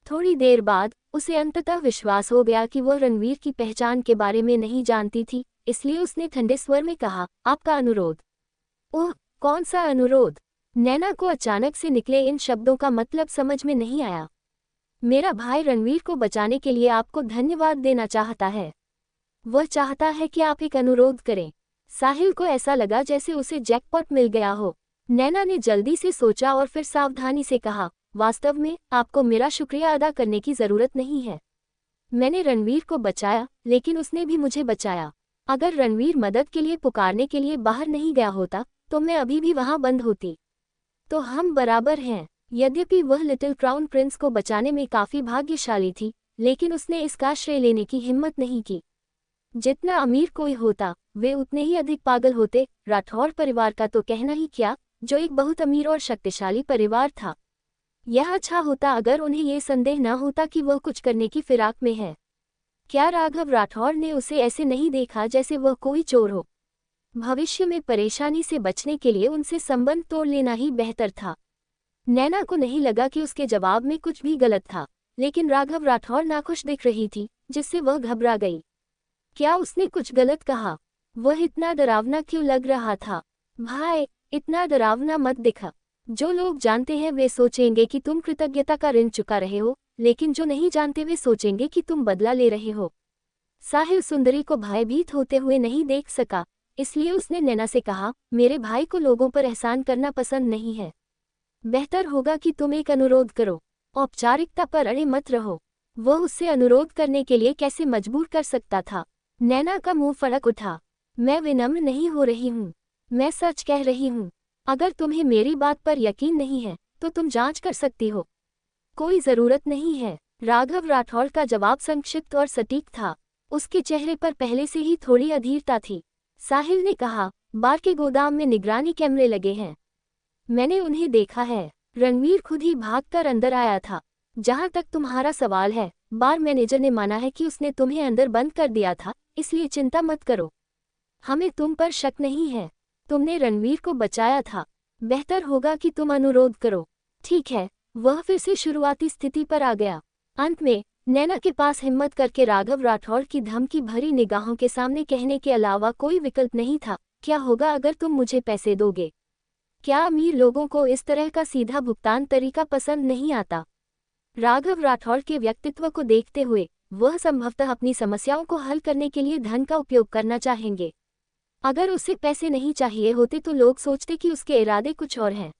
थोड़ी देर बाद उसे अंततः विश्वास हो गया कि वह रणवीर की पहचान के बारे में नहीं जानती थी, इसलिए उसने ठंडे स्वर में कहा, आपका अनुरोध। ओह, कौन सा अनुरोध? नैना को अचानक से निकले इन शब्दों का मतलब समझ में नहीं आया। मेरा भाई रणवीर को बचाने के लिए आपको धन्यवाद देना चाहता है। वह चाहता है कि आप एक अनुरोध करें। साहिल को ऐसा लगा जैसे उसे जैकपॉट मिल गया हो। नैना ने जल्दी से सोचा और फिर सावधानी से कहा, वास्तव में आपको मेरा शुक्रिया अदा करने की जरूरत नहीं है। मैंने रणवीर को बचाया, लेकिन उसने भी मुझे बचाया। अगर रणवीर मदद के लिए पुकारने के लिए बाहर नहीं गया होता तो मैं अभी भी वहां बंद होती। तो हम बराबर हैं। यद्यपि वह लिटिल क्राउन प्रिंस को बचाने में काफी भाग्यशाली थी, लेकिन उसने इसका श्रेय लेने की हिम्मत नहीं की। जितना अमीर कोई होता वे उतने ही अधिक पागल होते। राठौड़ परिवार का तो कहना ही क्या, जो एक बहुत अमीर और शक्तिशाली परिवार था। यह अच्छा होता अगर उन्हें ये संदेह न होता कि वह कुछ करने की फिराक में है। क्या राघव राठौड़ ने उसे ऐसे नहीं देखा जैसे वह कोई चोर हो? भविष्य में परेशानी से बचने के लिए उनसे संबंध तोड़ लेना ही बेहतर था। नैना को नहीं लगा कि उसके जवाब में कुछ भी गलत था, लेकिन राघव राठौड़ नाखुश दिख रही थी, जिससे वह घबरा गई। क्या उसने कुछ गलत कहा? वह इतना डरावना क्यों लग रहा था? भाई, इतना डरावना मत दिखा। जो लोग जानते हैं वे सोचेंगे कि तुम कृतज्ञता का ऋण चुका रहे हो, लेकिन जो नहीं जानते वे सोचेंगे कि तुम बदला ले रहे हो। साहिल सुंदरी को भयभीत होते हुए नहीं देख सका, इसलिए उसने नैना से कहा, मेरे भाई को लोगों पर एहसान करना पसंद नहीं है। बेहतर होगा कि तुम एक अनुरोध करो। औपचारिकता पर अड़े मत रहो। वह उससे अनुरोध करने के लिए कैसे मजबूर कर सकता था? नैना का मुंह फड़क उठा। मैं विनम्र नहीं हो रही हूँ, मैं सच कह रही हूँ। अगर तुम्हें मेरी बात पर यकीन नहीं है तो तुम जांच कर सकती हो। कोई जरूरत नहीं है। राघव राठौड़ का जवाब संक्षिप्त और सटीक था। उसके चेहरे पर पहले से ही थोड़ी अधीरता थी। साहिल ने कहा, बार के गोदाम में निगरानी कैमरे लगे हैं। मैंने उन्हें देखा है। रणवीर खुद ही भागकर अंदर आया था। जहां तक तुम्हारा सवाल है, बार मैनेजर ने माना है कि उसने तुम्हें अंदर बंद कर दिया था, इसलिए चिंता मत करो। हमें तुम पर शक नहीं है। तुमने रणवीर को बचाया था। बेहतर होगा कि तुम अनुरोध करो। ठीक है। वह फिर से शुरुआती स्थिति पर आ गया। अंत में नैना के पास हिम्मत करके राघव राठौड़ की धमकी भरी निगाहों के सामने कहने के अलावा कोई विकल्प नहीं था। क्या होगा अगर तुम मुझे पैसे दोगे? क्या अमीर लोगों को इस तरह का सीधा भुगतान तरीका पसंद नहीं आता? राघव राठौड़ के व्यक्तित्व को देखते हुए वह संभवतः अपनी समस्याओं को हल करने के लिए धन का उपयोग करना चाहेंगे। अगर उसे पैसे नहीं चाहिए होते तो लोग सोचते कि उसके इरादे कुछ और हैं।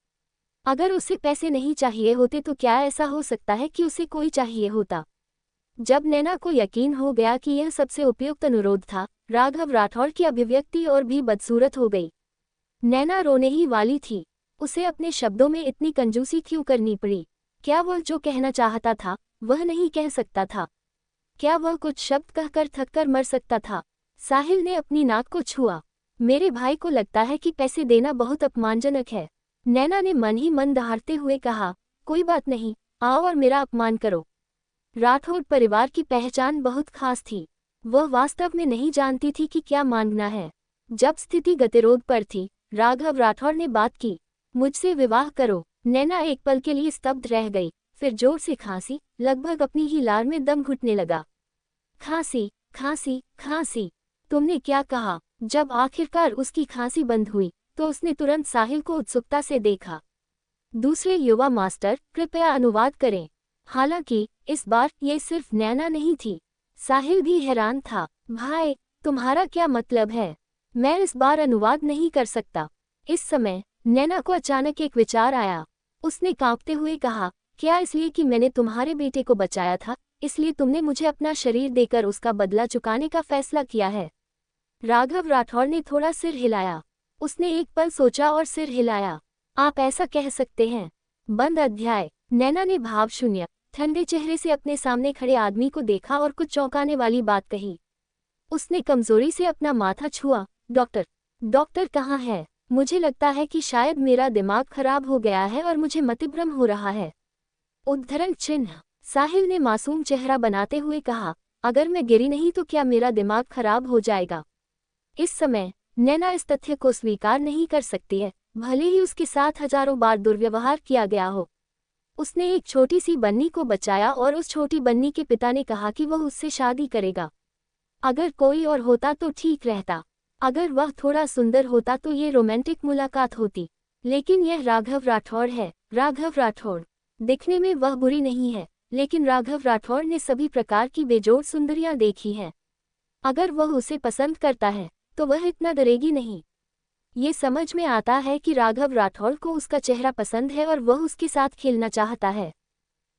अगर उसे पैसे नहीं चाहिए होते तो क्या ऐसा हो सकता है कि उसे कोई चाहिए होता? जब नैना को यकीन हो गया कि यह सबसे उपयुक्त अनुरोध था, राघव राठौड़ की अभिव्यक्ति और भी बदसूरत हो गई। नैना रोने ही वाली थी। उसे अपने शब्दों में इतनी कंजूसी क्यों करनी पड़ी? क्या वह जो कहना चाहता था वह नहीं कह सकता था? क्या वह कुछ शब्द कहकर थककर मर सकता था? साहिल ने अपनी नाक को छुआ। मेरे भाई को लगता है कि पैसे देना बहुत अपमानजनक है। नैना ने मन ही मन दहाड़ते हुए कहा, कोई बात नहीं, आओ और मेरा अपमान करो। राठौड़ परिवार की पहचान बहुत खास थी। वह वास्तव में नहीं जानती थी कि क्या मांगना है। जब स्थिति गतिरोध पर थी, राघव राठौड़ ने बात की, मुझसे विवाह करो। नैना एक पल के लिए स्तब्ध रह गई, फिर जोर से खांसी, लगभग अपनी ही लार में दम घुटने लगा। खांसी, खांसी, खांसी, तुमने क्या कहा? जब आखिरकार उसकी खांसी बंद हुई तो उसने तुरंत साहिल को उत्सुकता से देखा। दूसरे युवा मास्टर, कृपया अनुवाद करें। हालांकि इस बार ये सिर्फ नैना नहीं थी, साहिल भी हैरान था। भाई, तुम्हारा क्या मतलब है? मैं इस बार अनुवाद नहीं कर सकता। इस समय नैना को अचानक एक विचार आया। उसने कांपते हुए कहा, क्या इसलिए कि मैंने तुम्हारे बेटे को बचाया था, इसलिए तुमने मुझे अपना शरीर देकर उसका बदला चुकाने का फैसला किया है? राघव राठौड़ ने थोड़ा सिर हिलाया। उसने एक पल सोचा और सिर हिलाया। आप ऐसा कह सकते हैं। बंद अध्याय। नैना ने भावशून्य, ठंडे चेहरे से अपने सामने खड़े आदमी को देखा और कुछ चौंकाने वाली बात कही। उसने कमजोरी से अपना माथा छुआ। डॉक्टर, डॉक्टर कहाँ है? मुझे लगता है कि शायद मेरा दिमाग खराब हो गया है और मुझे मतिभ्रम हो रहा है। उद्धरण चिन्ह। साहिल ने मासूम चेहरा बनाते हुए कहा, अगर मैं गिरी नहीं तो क्या मेरा दिमाग खराब हो जाएगा? इस समय नैना इस तथ्य को स्वीकार नहीं कर सकती है, भले ही उसके साथ हजारों बार दुर्व्यवहार किया गया हो। उसने एक छोटी सी बन्नी को बचाया और उस छोटी बन्नी के पिता ने कहा कि वह उससे शादी करेगा। अगर कोई और होता तो ठीक रहता। अगर वह थोड़ा सुंदर होता तो ये रोमांटिक मुलाकात होती। लेकिन यह राघव राठौड़ है। राघव राठौड़। दिखने में वह बुरी नहीं है, लेकिन राघव राठौड़ ने सभी प्रकार की बेजोड़ सुंदरियां देखी हैं। अगर वह उसे पसंद करता है तो वह इतना डरेगी नहीं। ये समझ में आता है कि राघव राठौड़ को उसका चेहरा पसंद है और वह उसके साथ खेलना चाहता है।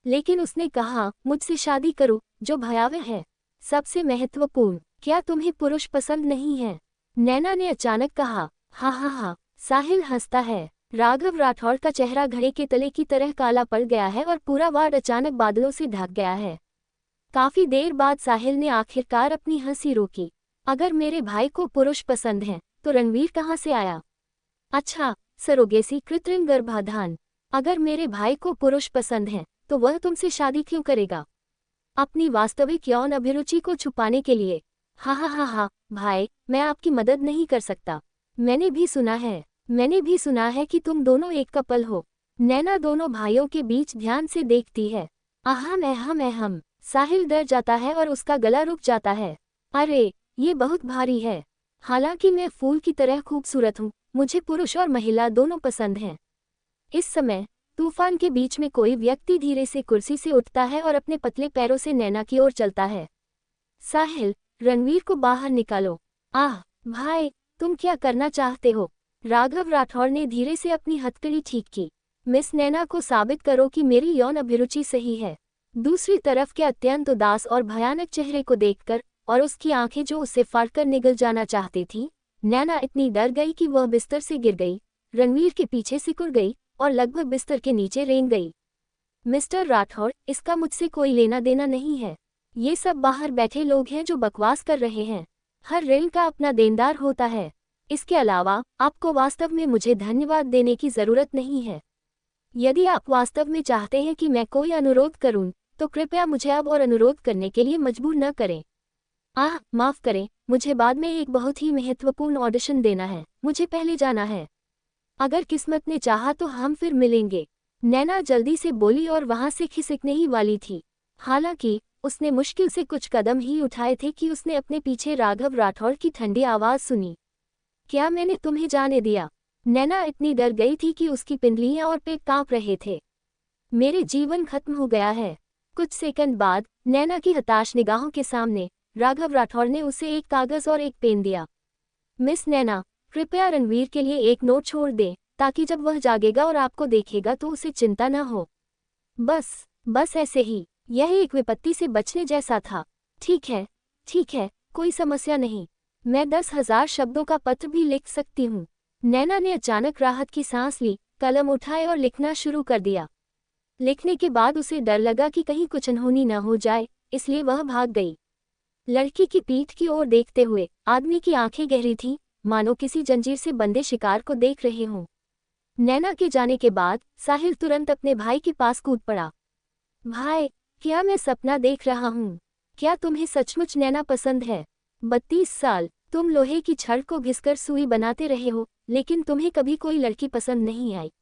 लेकिन उसने कहा, मुझसे शादी करो, जो भयावह है। सबसे महत्वपूर्ण, क्या तुम्हें पुरुष पसंद नहीं है? नैना ने अचानक कहा। हाँ हाँ हाँ। साहिल हंसता है। राघव राठौड़ का चेहरा घड़े के तले की तरह काला पड़ गया है और पूरा वार्ड अचानक बादलों से ढक गया है। काफी देर बाद साहिल ने आखिरकार अपनी हंसी रोकी। अगर मेरे भाई को पुरुष पसंद हैं, तो रणवीर कहाँ से आया? अच्छा, सरोगेसी, कृत्रिम गर्भाधान। अगर मेरे भाई को पुरुष पसंद हैं, तो वह तुमसे शादी क्यों करेगा? अपनी वास्तविक यौन अभिरुचि को छुपाने के लिए। हाँ हाँ हाँ हाँ। भाई, मैं आपकी मदद नहीं कर सकता। मैंने भी सुना है कि तुम दोनों एक कपल हो। नैना दोनों भाइयों के बीच ध्यान से देखती है। अहम अहम अहम। साहिल डर जाता है और उसका गला रुक जाता है। अरे, ये बहुत भारी है। हालांकि मैं फूल की तरह खूबसूरत हूँ, मुझे पुरुष और महिला दोनों पसंद हैं। इस समय तूफान के बीच में कोई व्यक्ति धीरे से कुर्सी से उठता है और अपने पतले पैरों से नैना की ओर चलता है। साहिल, रणवीर को बाहर निकालो। आह भाई, तुम क्या करना चाहते हो? राघव राठौड़ ने धीरे से अपनी हथकड़ी ठीक की। मिस नैना को साबित करो कि मेरी यौन अभिरुचि सही है। दूसरी तरफ के अत्यंत उदास और भयानक चेहरे को देखकर और उसकी आंखें जो उसे फाड़कर निगल जाना चाहती थीं, नैना इतनी डर गई कि वह बिस्तर से गिर गई, रणवीर के पीछे सिकुड़ गई और लगभग बिस्तर के नीचे रेंग गई। मिस्टर राठौड़, इसका मुझसे कोई लेना देना नहीं है। ये सब बाहर बैठे लोग हैं जो बकवास कर रहे हैं। हर ऋण का अपना देनदार होता है। इसके अलावा आपको वास्तव में मुझे धन्यवाद देने की जरूरत नहीं है। यदि आप वास्तव में चाहते हैं कि मैं कोई अनुरोध करूं, तो कृपया मुझे अब और अनुरोध करने के लिए मजबूर न करें। माफ करें, मुझे बाद में एक बहुत ही महत्वपूर्ण ऑडिशन देना है। मुझे पहले जाना है। अगर किस्मत ने चाहा तो हम फिर मिलेंगे। नैना जल्दी से बोली और वहां से खिसकने ही वाली थी। हालांकि उसने मुश्किल से कुछ कदम ही उठाए थे कि उसने अपने पीछे राघव राठौड़ की ठंडी आवाज़ सुनी। क्या मैंने तुम्हें जाने दिया? नैना इतनी डर गई थी कि उसकी पिंडलियां और पेट कांप रहे थे। मेरे जीवन खत्म हो गया है। कुछ सेकंड बाद नैना की हताश निगाहों के सामने राघव राठौड़ ने उसे एक कागज और एक पेन दिया। मिस नैना, कृपया रणवीर के लिए एक नोट छोड़ दें, ताकि जब वह जागेगा और आपको देखेगा तो उसे चिंता न हो। बस ऐसे ही। यह एक विपत्ति से बचने जैसा था। ठीक है, कोई समस्या नहीं। मैं 10,000 शब्दों का पत्र भी लिख सकती हूँ। नैना ने अचानक राहत की सांस ली, कलम उठाए और लिखना शुरू कर दिया। लिखने के बाद उसे डर लगा कि कहीं कुछ अनहोनी न हो जाए, इसलिए वह भाग गई। लड़की की पीठ की ओर देखते हुए आदमी की आंखें गहरी थीं, मानो किसी जंजीर से बंधे शिकार को देख रहे हों। नैना के जाने के बाद साहिल तुरंत अपने भाई के पास कूद पड़ा। भाई, क्या मैं सपना देख रहा हूँ? क्या तुम्हें सचमुच नैना पसंद है? 32 साल तुम लोहे की छड़ को घिसकर सुई बनाते रहे हो, लेकिन तुम्हें कभी कोई लड़की पसंद नहीं आई।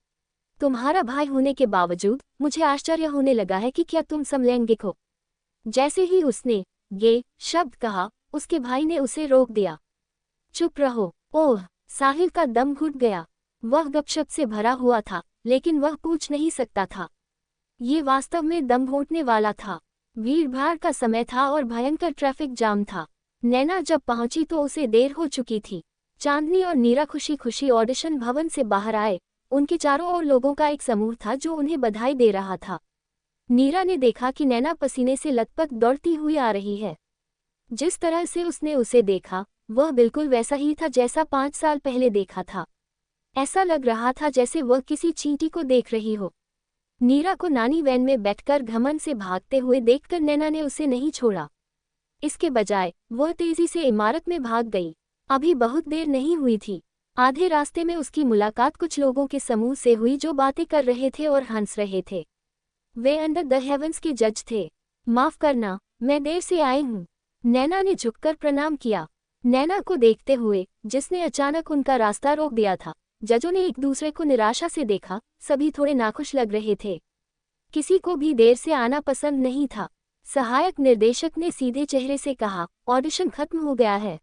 तुम्हारा भाई होने के बावजूद मुझे आश्चर्य होने लगा है कि क्या तुम समलैंगिक हो। जैसे ही उसने ये शब्द कहा, उसके भाई ने उसे रोक दिया। चुप रहो। ओह, साहिल का दम घुट गया। वह गपशप से भरा हुआ था, लेकिन वह पूछ नहीं सकता था। ये वास्तव में दम घोंटने वाला था। भीड़-भाड़ का समय था और भयंकर ट्रैफिक जाम था। नैना जब पहुंची तो उसे देर हो चुकी थी। चांदनी और नीरा खुशी खुशी ऑडिशन भवन से बाहर आए। उनके चारों ओर लोगों का एक समूह था जो उन्हें बधाई दे रहा था। नीरा ने देखा कि नैना पसीने से लथपथ दौड़ती हुई आ रही है। जिस तरह से उसने उसे देखा, वह बिल्कुल वैसा ही था जैसा 5 साल पहले देखा था। ऐसा लग रहा था जैसे वह किसी चींटी को देख रही हो। नीरा को नानी वैन में बैठकर घमंड से भागते हुए देखकर नैना ने उसे नहीं छोड़ा। इसके बजाय वह तेजी से इमारत में भाग गई। अभी बहुत देर नहीं हुई थी। आधे रास्ते में उसकी मुलाकात कुछ लोगों के समूह से हुई जो बातें कर रहे थे और हंस रहे थे। वे अंडर द हेवंस के जज थे। माफ करना, मैं देर से आई हूँ। नैना ने झुककर प्रणाम किया। नैना को देखते हुए, जिसने अचानक उनका रास्ता रोक दिया था, जजों ने एक दूसरे को निराशा से देखा। सभी थोड़े नाखुश लग रहे थे। किसी को भी देर से आना पसंद नहीं था। सहायक निर्देशक ने सीधे चेहरे से कहा, ऑडिशन खत्म हो गया है।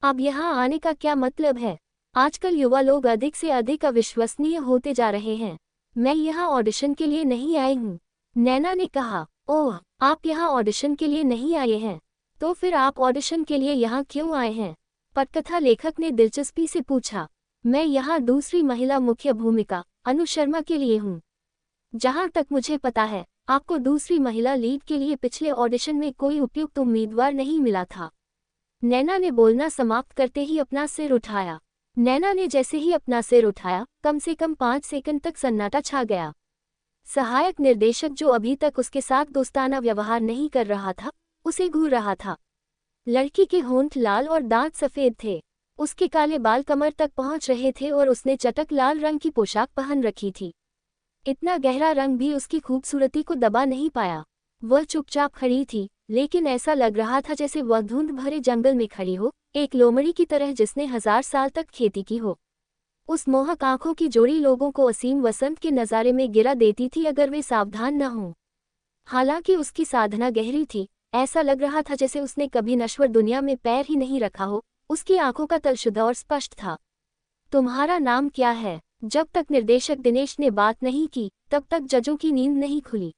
अब यहाँ आने का क्या मतलब है? आजकल युवा लोग अधिक से अधिक अविश्वसनीय होते जा रहे हैं। मैं यहाँ ऑडिशन के लिए नहीं आई हूँ। नैना ने कहा, ओह, आप यहाँ ऑडिशन के लिए नहीं आए हैं? तो फिर आप ऑडिशन के लिए यहाँ क्यों आए हैं? पटकथा लेखक ने दिलचस्पी से पूछा। मैं यहाँ दूसरी महिला मुख्य भूमिका अनु शर्मा के लिए हूँ। जहाँ तक मुझे पता है, आपको दूसरी महिला लीड के लिए पिछले ऑडिशन में कोई उपयुक्त उम्मीदवार नहीं मिला था। नैना ने बोलना समाप्त करते ही अपना सिर उठाया। नैना ने जैसे ही अपना सिर उठाया, कम से कम 5 सेकंड तक सन्नाटा छा गया। सहायक निर्देशक, जो अभी तक उसके साथ दोस्ताना व्यवहार नहीं कर रहा था, उसे घूर रहा था। लड़की के होंठ लाल और दांत सफेद थे। उसके काले बाल कमर तक पहुंच रहे थे और उसने चटक लाल रंग की पोशाक पहन रखी थी। इतना गहरा रंग भी उसकी खूबसूरती को दबा नहीं पाया। वह चुपचाप खड़ी थी, लेकिन ऐसा लग रहा था जैसे वह धुंध भरे जंगल में खड़ी हो, एक लोमड़ी की तरह जिसने 1000 साल तक खेती की हो। उस मोहक आंखों की जोड़ी लोगों को असीम वसंत के नज़ारे में गिरा देती थी अगर वे सावधान न हों। हालांकि उसकी साधना गहरी थी। ऐसा लग रहा था जैसे उसने कभी नश्वर दुनिया में पैर ही नहीं रखा हो। उसकी आंखों का तल शुद्ध और स्पष्ट था। तुम्हारा नाम क्या है? जब तक निर्देशक दिनेश ने बात नहीं की, तब तक जजों की नींद नहीं खुली।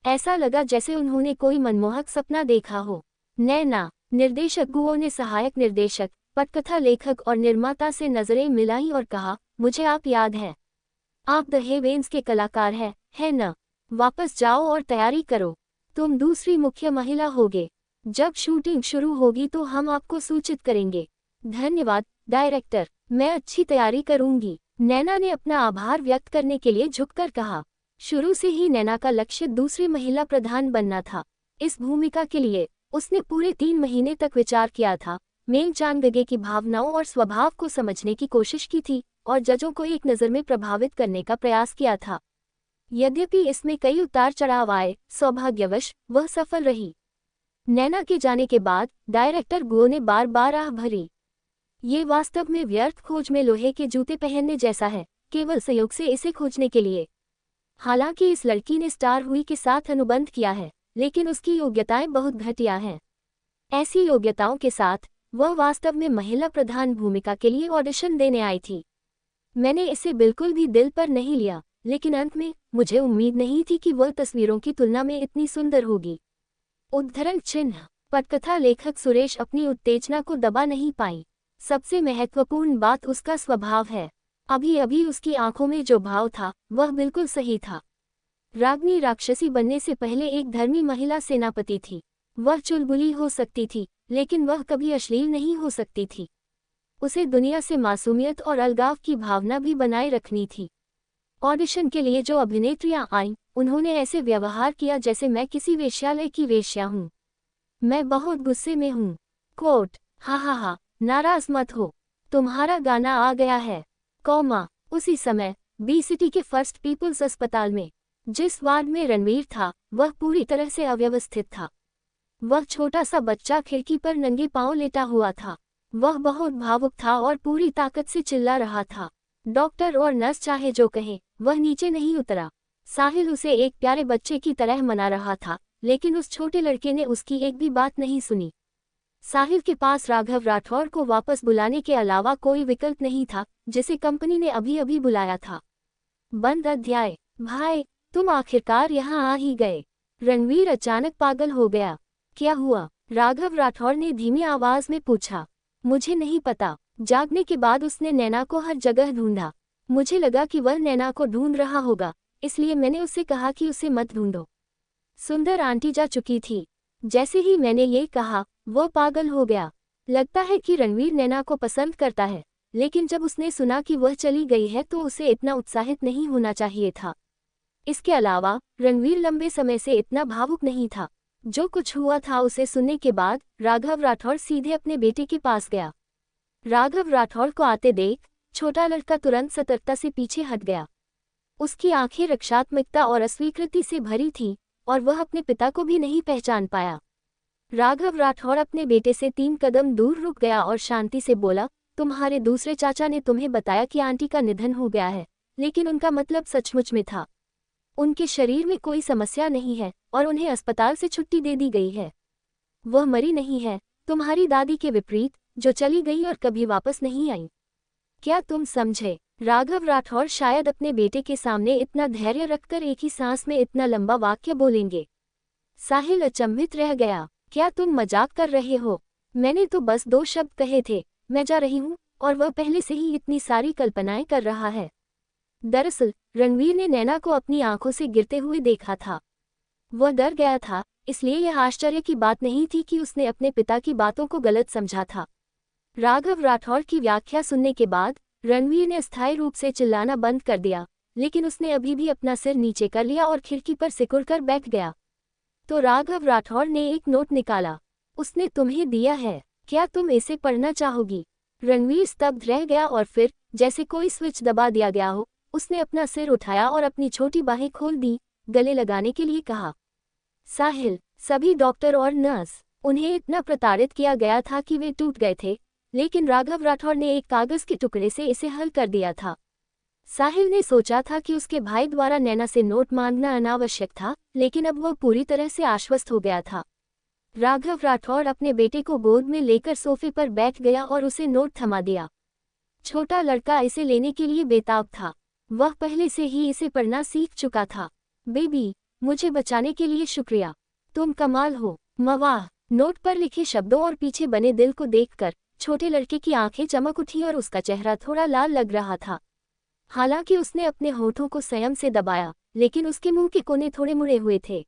ऐसा लगा जैसे उन्होंने कोई मनमोहक सपना देखा हो। नैना। निर्देशक गुओ ने सहायक निर्देशक, पटकथा लेखक और निर्माता से नजरें मिलाई और कहा, मुझे आप याद है। आप द हेवेंस के कलाकार हैं, है न? वापस जाओ और तैयारी करो। तुम दूसरी मुख्य महिला होगे। जब शूटिंग शुरू होगी तो हम आपको सूचित करेंगे। धन्यवाद डायरेक्टर, मैं अच्छी तैयारी करूंगी। नैना ने अपना आभार व्यक्त करने के लिए झुककर कहा। शुरू से ही नैना का लक्ष्य दूसरी महिला प्रधान बनना था। इस भूमिका के लिए उसने पूरे 3 महीने तक विचार किया था, मेंग चांगगे की भावनाओं और स्वभाव को समझने की कोशिश की थी और जजों को एक नज़र में प्रभावित करने का प्रयास किया था। यद्यपि इसमें कई उतार चढ़ाव आए, सौभाग्यवश वह सफल रही। नैना के जाने के बाद डायरेक्टर गुओ ने बार बार आह भरी। ये वास्तव में व्यर्थ खोज में लोहे के जूते पहनने जैसा है, केवल संयोग से इसे खोजने के लिए। हालांकि इस लड़की ने स्टार हुई के साथ अनुबंध किया है, लेकिन उसकी योग्यताएं बहुत घटिया हैं। ऐसी योग्यताओं के साथ वह वास्तव में महिला प्रधान भूमिका के लिए ऑडिशन देने आई थी। मैंने इसे बिल्कुल भी दिल पर नहीं लिया, लेकिन अंत में मुझे उम्मीद नहीं थी कि वह तस्वीरों की तुलना में इतनी सुंदर होगी। उद्धरण चिन्ह। पटकथा लेखक सुरेश अपनी उत्तेजना को दबा नहीं पाई। सबसे महत्वपूर्ण बात उसका स्वभाव है। अभी अभी उसकी आंखों में जो भाव था वह बिल्कुल सही था। रागिनी राक्षसी बनने से पहले एक धर्मी महिला सेनापति थी। वह चुलबुली हो सकती थी, लेकिन वह कभी अश्लील नहीं हो सकती थी। उसे दुनिया से मासूमियत और अलगाव की भावना भी बनाए रखनी थी। ऑडिशन के लिए जो अभिनेत्रियां आईं, उन्होंने ऐसे व्यवहार किया जैसे मैं किसी वेश्यालय की वेश्या हूं। मैं बहुत गुस्से में हूं। कोट। हा, नाराज मत हो, तुम्हारा गाना आ गया है। कौमा। उसी समय बी सिटी के फर्स्ट पीपुल्स अस्पताल में जिस वार्ड में रणवीर था, वह पूरी तरह से अव्यवस्थित था। वह छोटा सा बच्चा खिड़की पर नंगे पांव लेटा हुआ था। वह बहुत भावुक था और पूरी ताकत से चिल्ला रहा था। डॉक्टर और नर्स चाहे जो कहें, वह नीचे नहीं उतरा। साहिल उसे एक प्यारे बच्चे की तरह मना रहा था, लेकिन उस छोटे लड़के ने उसकी एक भी बात नहीं सुनी। साहिल के पास राघव राठौर को वापस बुलाने के अलावा कोई विकल्प नहीं था, जिसे कंपनी ने अभी अभी बुलाया था। बंद अध्याय। भाई, तुम आखिरकार यहाँ आ ही गए। रणवीर अचानक पागल हो गया। क्या हुआ? राघव राठौर ने धीमी आवाज में पूछा। मुझे नहीं पता। जागने के बाद उसने नैना को हर जगह ढूंढा। मुझे लगा कि वह नैना को ढूंढ रहा होगा, इसलिए मैंने उससे कहा कि उसे मत ढूंढो। सुंदर आंटी जा चुकी थी। जैसे ही मैंने ये कहा, वो पागल हो गया। लगता है कि रणवीर नैना को पसंद करता है, लेकिन जब उसने सुना कि वह चली गई है तो उसे इतना उत्साहित नहीं होना चाहिए था। इसके अलावा रणवीर लंबे समय से इतना भावुक नहीं था। जो कुछ हुआ था उसे सुनने के बाद राघव राठौर सीधे अपने बेटे के पास गया। राघव राठौर को आते देख छोटा लड़का तुरंत सतर्कता से पीछे हट गया। उसकी आंखें रक्षात्मकता और अस्वीकृति से भरी थीं और वह अपने पिता को भी नहीं पहचान पाया। राघव राठौर अपने बेटे से 3 कदम दूर रुक गया और शांति से बोला, तुम्हारे दूसरे चाचा ने तुम्हें बताया कि आंटी का निधन हो गया है, लेकिन उनका मतलब सचमुच में था। उनके शरीर में कोई समस्या नहीं है और उन्हें अस्पताल से छुट्टी दे दी गई है। वह मरी नहीं है, तुम्हारी दादी के विपरीत, जो चली गई और कभी वापस नहीं आई। क्या तुम समझे? राघव राठौर शायद अपने बेटे के सामने इतना धैर्य रखकर एक ही सांस में इतना लंबा वाक्य बोलेंगे। साहिल अचंभित रह गया। क्या तुम मजाक कर रहे हो? मैंने तो बस 2 शब्द कहे थे, मैं जा रही हूँ, और वह पहले से ही इतनी सारी कल्पनाएं कर रहा है। दरअसल रणवीर ने नैना को अपनी आंखों से गिरते हुए देखा था। वह डर गया था, इसलिए यह आश्चर्य की बात नहीं थी कि उसने अपने पिता की बातों को गलत समझा था। राघव राठौर की व्याख्या सुनने के बाद रणवीर ने अस्थायी रूप से चिल्लाना बंद कर दिया, लेकिन उसने अभी भी अपना सिर नीचे कर लिया और खिड़की पर सिकुड़कर बैठ गया। तो राघव राठौर ने एक नोट निकाला। उसने तुम्हें दिया है, क्या तुम इसे पढ़ना चाहोगी? रणवीर स्तब्ध रह गया और फिर, जैसे कोई स्विच दबा दिया गया हो, उसने अपना सिर उठाया और अपनी छोटी बाहें खोल दी, गले लगाने के लिए कहा। साहिल, सभी डॉक्टर और नर्स, उन्हें इतना प्रताड़ित किया गया था कि वे टूट गए थे, लेकिन राघव राठौर ने एक कागज के टुकड़े से इसे हल कर दिया था। साहिल ने सोचा था कि उसके भाई द्वारा नैना से नोट मांगना अनावश्यक था, लेकिन अब वह पूरी तरह से आश्वस्त हो गया था। राघव राठौर अपने बेटे को गोद में लेकर सोफे पर बैठ गया और उसे नोट थमा दिया। छोटा लड़का इसे लेने के लिए बेताब था। वह पहले से ही इसे पढ़ना सीख चुका था। बेबी, मुझे बचाने के लिए शुक्रिया। तुम कमाल हो। मवाह। नोट पर लिखे शब्दों और पीछे बने दिल को देखकर छोटे लड़के की आंखें चमक उठी और उसका चेहरा थोड़ा लाल लग रहा था। हालांकि उसने अपने होठों को संयम से दबाया, लेकिन उसके मुंह के कोने थोड़े मुड़े हुए थे।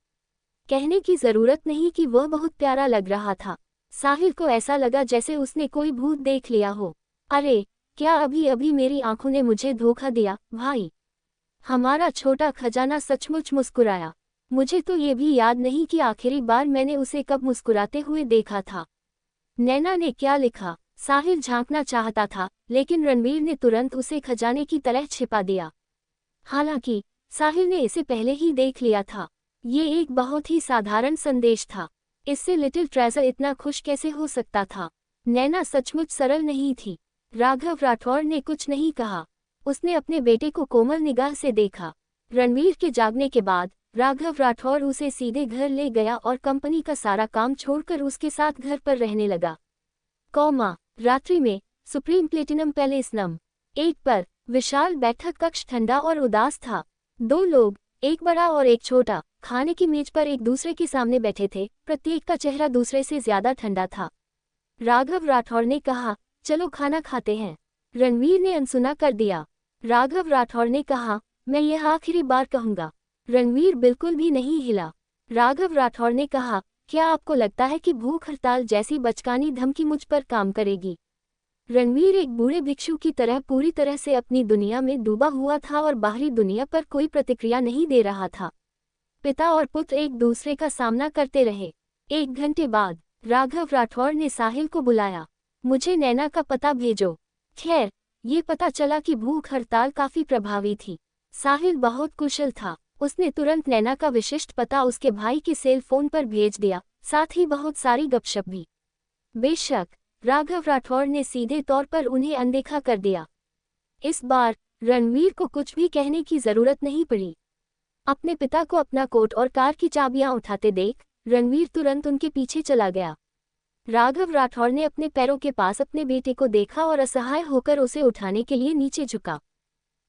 कहने की जरूरत नहीं कि वह बहुत प्यारा लग रहा था। साहिल को ऐसा लगा जैसे उसने कोई भूत देख लिया हो। अरे, क्या अभी अभी मेरी आंखों ने मुझे धोखा दिया, भाई? हमारा छोटा खजाना सचमुच मुस्कुराया। मुझे तो ये भी याद नहीं कि आखिरी बार मैंने उसे कब मुस्कुराते हुए देखा था। नैना ने क्या लिखा? साहिल झांकना चाहता था, लेकिन रणवीर ने तुरंत उसे खजाने की तरह छिपा दिया। हालांकि साहिल ने इसे पहले ही देख लिया था। ये एक बहुत ही साधारण संदेश था। इससे लिटिल ट्रेजर इतना खुश कैसे हो सकता था? नैना सचमुच सरल नहीं थी। राघव राठौर ने कुछ नहीं कहा। उसने अपने बेटे को कोमल निगाह से देखा। रणवीर के जागने के बाद राघव राठौर उसे सीधे घर ले गया और कंपनी का सारा काम छोड़कर उसके साथ घर पर रहने लगा। रात्रि में सुप्रीम प्लेटिनम पैलेस नंबर 8 पर विशाल बैठक कक्ष ठंडा और उदास था। 2 लोग, एक बड़ा और एक छोटा, खाने की मेज पर एक दूसरे के सामने बैठे थे। प्रत्येक का चेहरा दूसरे से ज्यादा ठंडा था। राघव राठौर ने कहा, चलो खाना खाते हैं। रणवीर ने अनसुना कर दिया। राघव राठौर ने कहा, मैं यह आखिरी बार कहूंगा। रणवीर बिल्कुल भी नहीं हिला। राघव राठौर ने कहा, क्या आपको लगता है कि भूख हड़ताल जैसी बचकानी धमकी मुझ पर काम करेगी? रणवीर एक बूढ़े भिक्षु की तरह पूरी तरह से अपनी दुनिया में डूबा हुआ था और बाहरी दुनिया पर कोई प्रतिक्रिया नहीं दे रहा था। पिता और पुत्र एक दूसरे का सामना करते रहे। 1 घंटे बाद राघव राठौर ने साहिल को बुलाया। मुझे नैना का पता भेजो। खैर, ये पता चला कि भूख हड़ताल काफी प्रभावी थी। साहिल बहुत कुशल था। उसने तुरंत नैना का विशिष्ट पता उसके भाई के सेल फोन पर भेज दिया, साथ ही बहुत सारी गपशप भी। बेशक राघव राठौर ने सीधे तौर पर उन्हें अनदेखा कर दिया। इस बार रणवीर को कुछ भी कहने की जरूरत नहीं पड़ी। अपने पिता को अपना कोट और कार की चाबियां उठाते देख रणवीर तुरंत उनके पीछे चला गया। राघव राठौर ने अपने पैरों के पास अपने बेटे को देखा और असहाय होकर उसे उठाने के लिए नीचे झुका।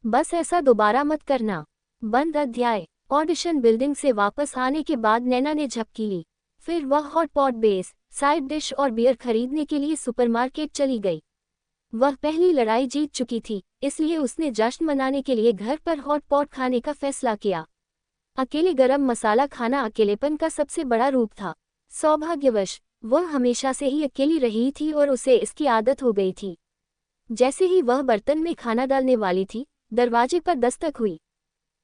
बस ऐसा दोबारा मत करना। बंद अध्याय। ऑडिशन बिल्डिंग से वापस आने के बाद नैना ने झपकी ली। फिर वह hot pot base, side dish और बियर खरीदने के लिए सुपरमार्केट चली गई। वह पहली लड़ाई जीत चुकी थी, इसलिए उसने जश्न मनाने के लिए घर पर हॉट पॉट खाने का फैसला किया। अकेले गरम मसाला खाना अकेलेपन का सबसे बड़ा रूप था। सौभाग्यवश वह हमेशा से ही अकेली रही थी और उसे इसकी आदत हो गई थी। जैसे ही वह बर्तन में खाना डालने वाली थी, दरवाजे पर दस्तक हुई।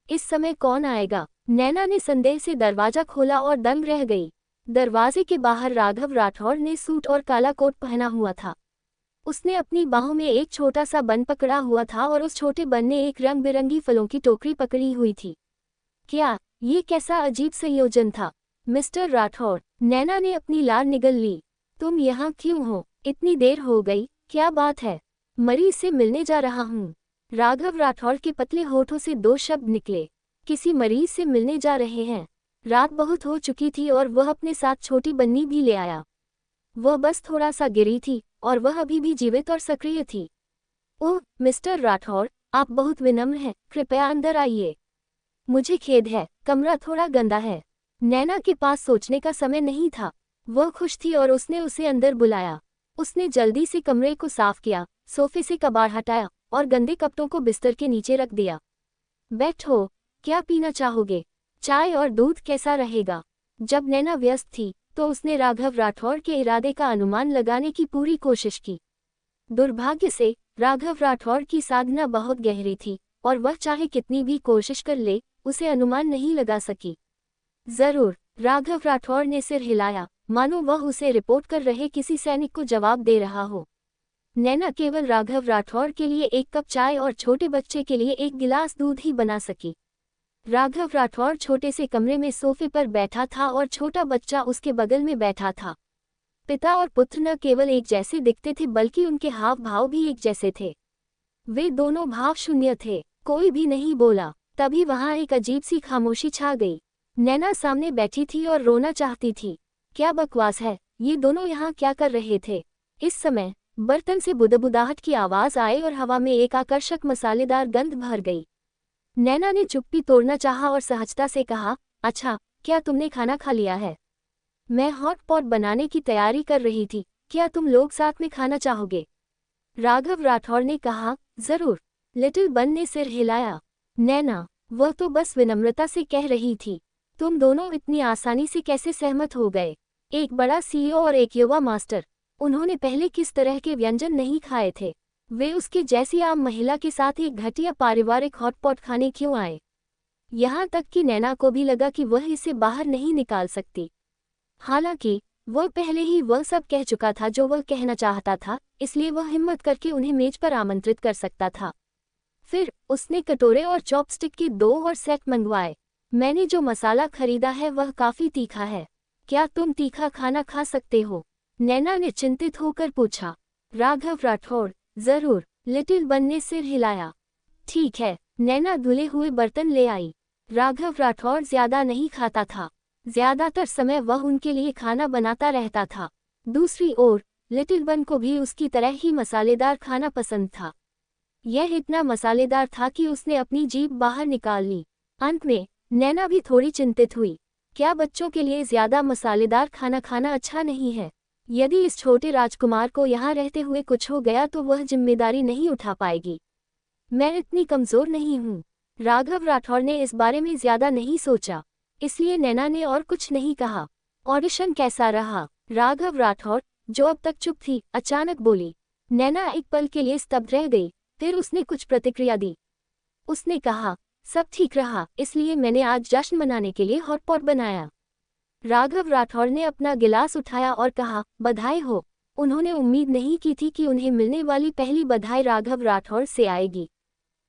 इस समय कौन आएगा? नैना ने संदेह से दरवाजा खोला और दंग रह गई। दरवाजे के बाहर राघव राठौर ने सूट और काला कोट पहना हुआ था। उसने अपनी बाहों में एक छोटा सा बन पकड़ा हुआ था और उस छोटे बन ने एक रंग बिरंगी फलों की टोकरी पकड़ी हुई थी। क्या ये कैसा अजीब संयोजन था? मिस्टर राठौर, नैना ने अपनी लार निगल ली। तुम यहाँ क्यों हो? इतनी देर हो गई, क्या बात है? मरीज से मिलने जा रहा हूँ। राघव राठौर के पतले होठों से 2 शब्द निकले। किसी मरीज से मिलने जा रहे हैं? रात बहुत हो चुकी थी और वह अपने साथ छोटी बन्नी भी ले आया। वह बस थोड़ा सा गिरी थी और वह अभी भी जीवित और सक्रिय थी। ओह मिस्टर राठौर, आप बहुत विनम्र हैं, कृपया अंदर आइए। मुझे खेद है, कमरा थोड़ा गंदा है। नैना के पास सोचने का समय नहीं था। वह खुश थी और उसने उसे अंदर बुलाया। उसने जल्दी से कमरे को साफ किया, सोफे से कबाड़ हटाया और गंदे कपड़ों को बिस्तर के नीचे रख दिया। बैठो, क्या पीना चाहोगे? चाय और दूध कैसा रहेगा? जब नैना व्यस्त थी तो उसने राघव राठौर के इरादे का अनुमान लगाने की पूरी कोशिश की। दुर्भाग्य से राघव राठौर की साधना बहुत गहरी थी और वह चाहे कितनी भी कोशिश कर ले, उसे अनुमान नहीं लगा सकी। जरूर, राघव राठौर ने सिर हिलाया, मानो वह उसे रिपोर्ट कर रहे किसी सैनिक को जवाब दे रहा हो। नैना केवल राघव राठौर के लिए 1 कप चाय और छोटे बच्चे के लिए 1 गिलास दूध ही बना सकी। राघव राठौर छोटे से कमरे में सोफे पर बैठा था और छोटा बच्चा उसके बगल में बैठा था। पिता और पुत्र न केवल एक जैसे दिखते थे बल्कि उनके हाव भाव भी एक जैसे थे। वे दोनों भाव शून्य थे। कोई भी नहीं बोला। तभी वहां एक अजीब सी खामोशी छा गई। नैना सामने बैठी थी और रोना चाहती थी। क्या बकवास है, ये दोनों यहाँ क्या कर रहे थे? इस समय बर्तन से बुदबुदाहट की आवाज आई और हवा में एक आकर्षक मसालेदार गंध भर गई। नैना ने चुप्पी तोड़ना चाहा और सहजता से कहा, अच्छा, क्या तुमने खाना खा लिया है? मैं हॉट पॉट बनाने की तैयारी कर रही थी, क्या तुम लोग साथ में खाना चाहोगे? राघव राठौर ने कहा, जरूर। लिटिल बन ने सिर हिलाया। नैना, वह तो बस विनम्रता से कह रही थी। तुम दोनों इतनी आसानी से कैसे सहमत हो गए? एक बड़ा सीईओ और एक युवा मास्टर, उन्होंने पहले किस तरह के व्यंजन नहीं खाए थे? वे उसके जैसी आम महिला के साथ एक घटिया पारिवारिक हॉटपॉट खाने क्यों आए? यहाँ तक कि नैना को भी लगा कि वह इसे बाहर नहीं निकाल सकती। हालांकि वह पहले ही वह सब कह चुका था जो वह कहना चाहता था, इसलिए वह हिम्मत करके उन्हें मेज पर आमंत्रित कर सकता था। फिर उसने कटोरे और चॉपस्टिक के 2 और सेट मंगवाए। मैंने जो मसाला खरीदा है वह काफी तीखा है। क्या तुम तीखा खाना खा सकते हो? नैना ने चिंतित होकर पूछा। राघव राठौर, जरूर। लिटिल बन ने सिर हिलाया। ठीक है। नैना धुले हुए बर्तन ले आई। राघव राठौड़ ज्यादा नहीं खाता था। ज्यादातर समय वह उनके लिए खाना बनाता रहता था। दूसरी ओर लिटिल वन को भी उसकी तरह ही मसालेदार खाना पसंद था। यह इतना मसालेदार था कि उसने अपनी जीभ बाहर निकाल ली। अंत में नैना भी थोड़ी चिंतित हुई। क्या बच्चों के लिए ज्यादा मसालेदार खाना खाना अच्छा नहीं है? यदि इस छोटे राजकुमार को यहाँ रहते हुए कुछ हो गया तो वह जिम्मेदारी नहीं उठा पाएगी। मैं इतनी कमजोर नहीं हूँ। राघव राठौड़ ने इस बारे में ज्यादा नहीं सोचा, इसलिए नैना ने और कुछ नहीं कहा। ऑडिशन कैसा रहा? राघव राठौड़, जो अब तक चुप थी, अचानक बोली। नैना एक पल के लिए स्तब्ध रह गई, फिर उसने कुछ प्रतिक्रिया दी। उसने कहा, सब ठीक रहा, इसलिए मैंने आज जश्न मनाने के लिए हॉट पॉट बनाया। राघव राठौड़ ने अपना गिलास उठाया और कहा, बधाई हो। उन्होंने उम्मीद नहीं की थी कि उन्हें मिलने वाली पहली बधाई राघव राठौड़ से आएगी।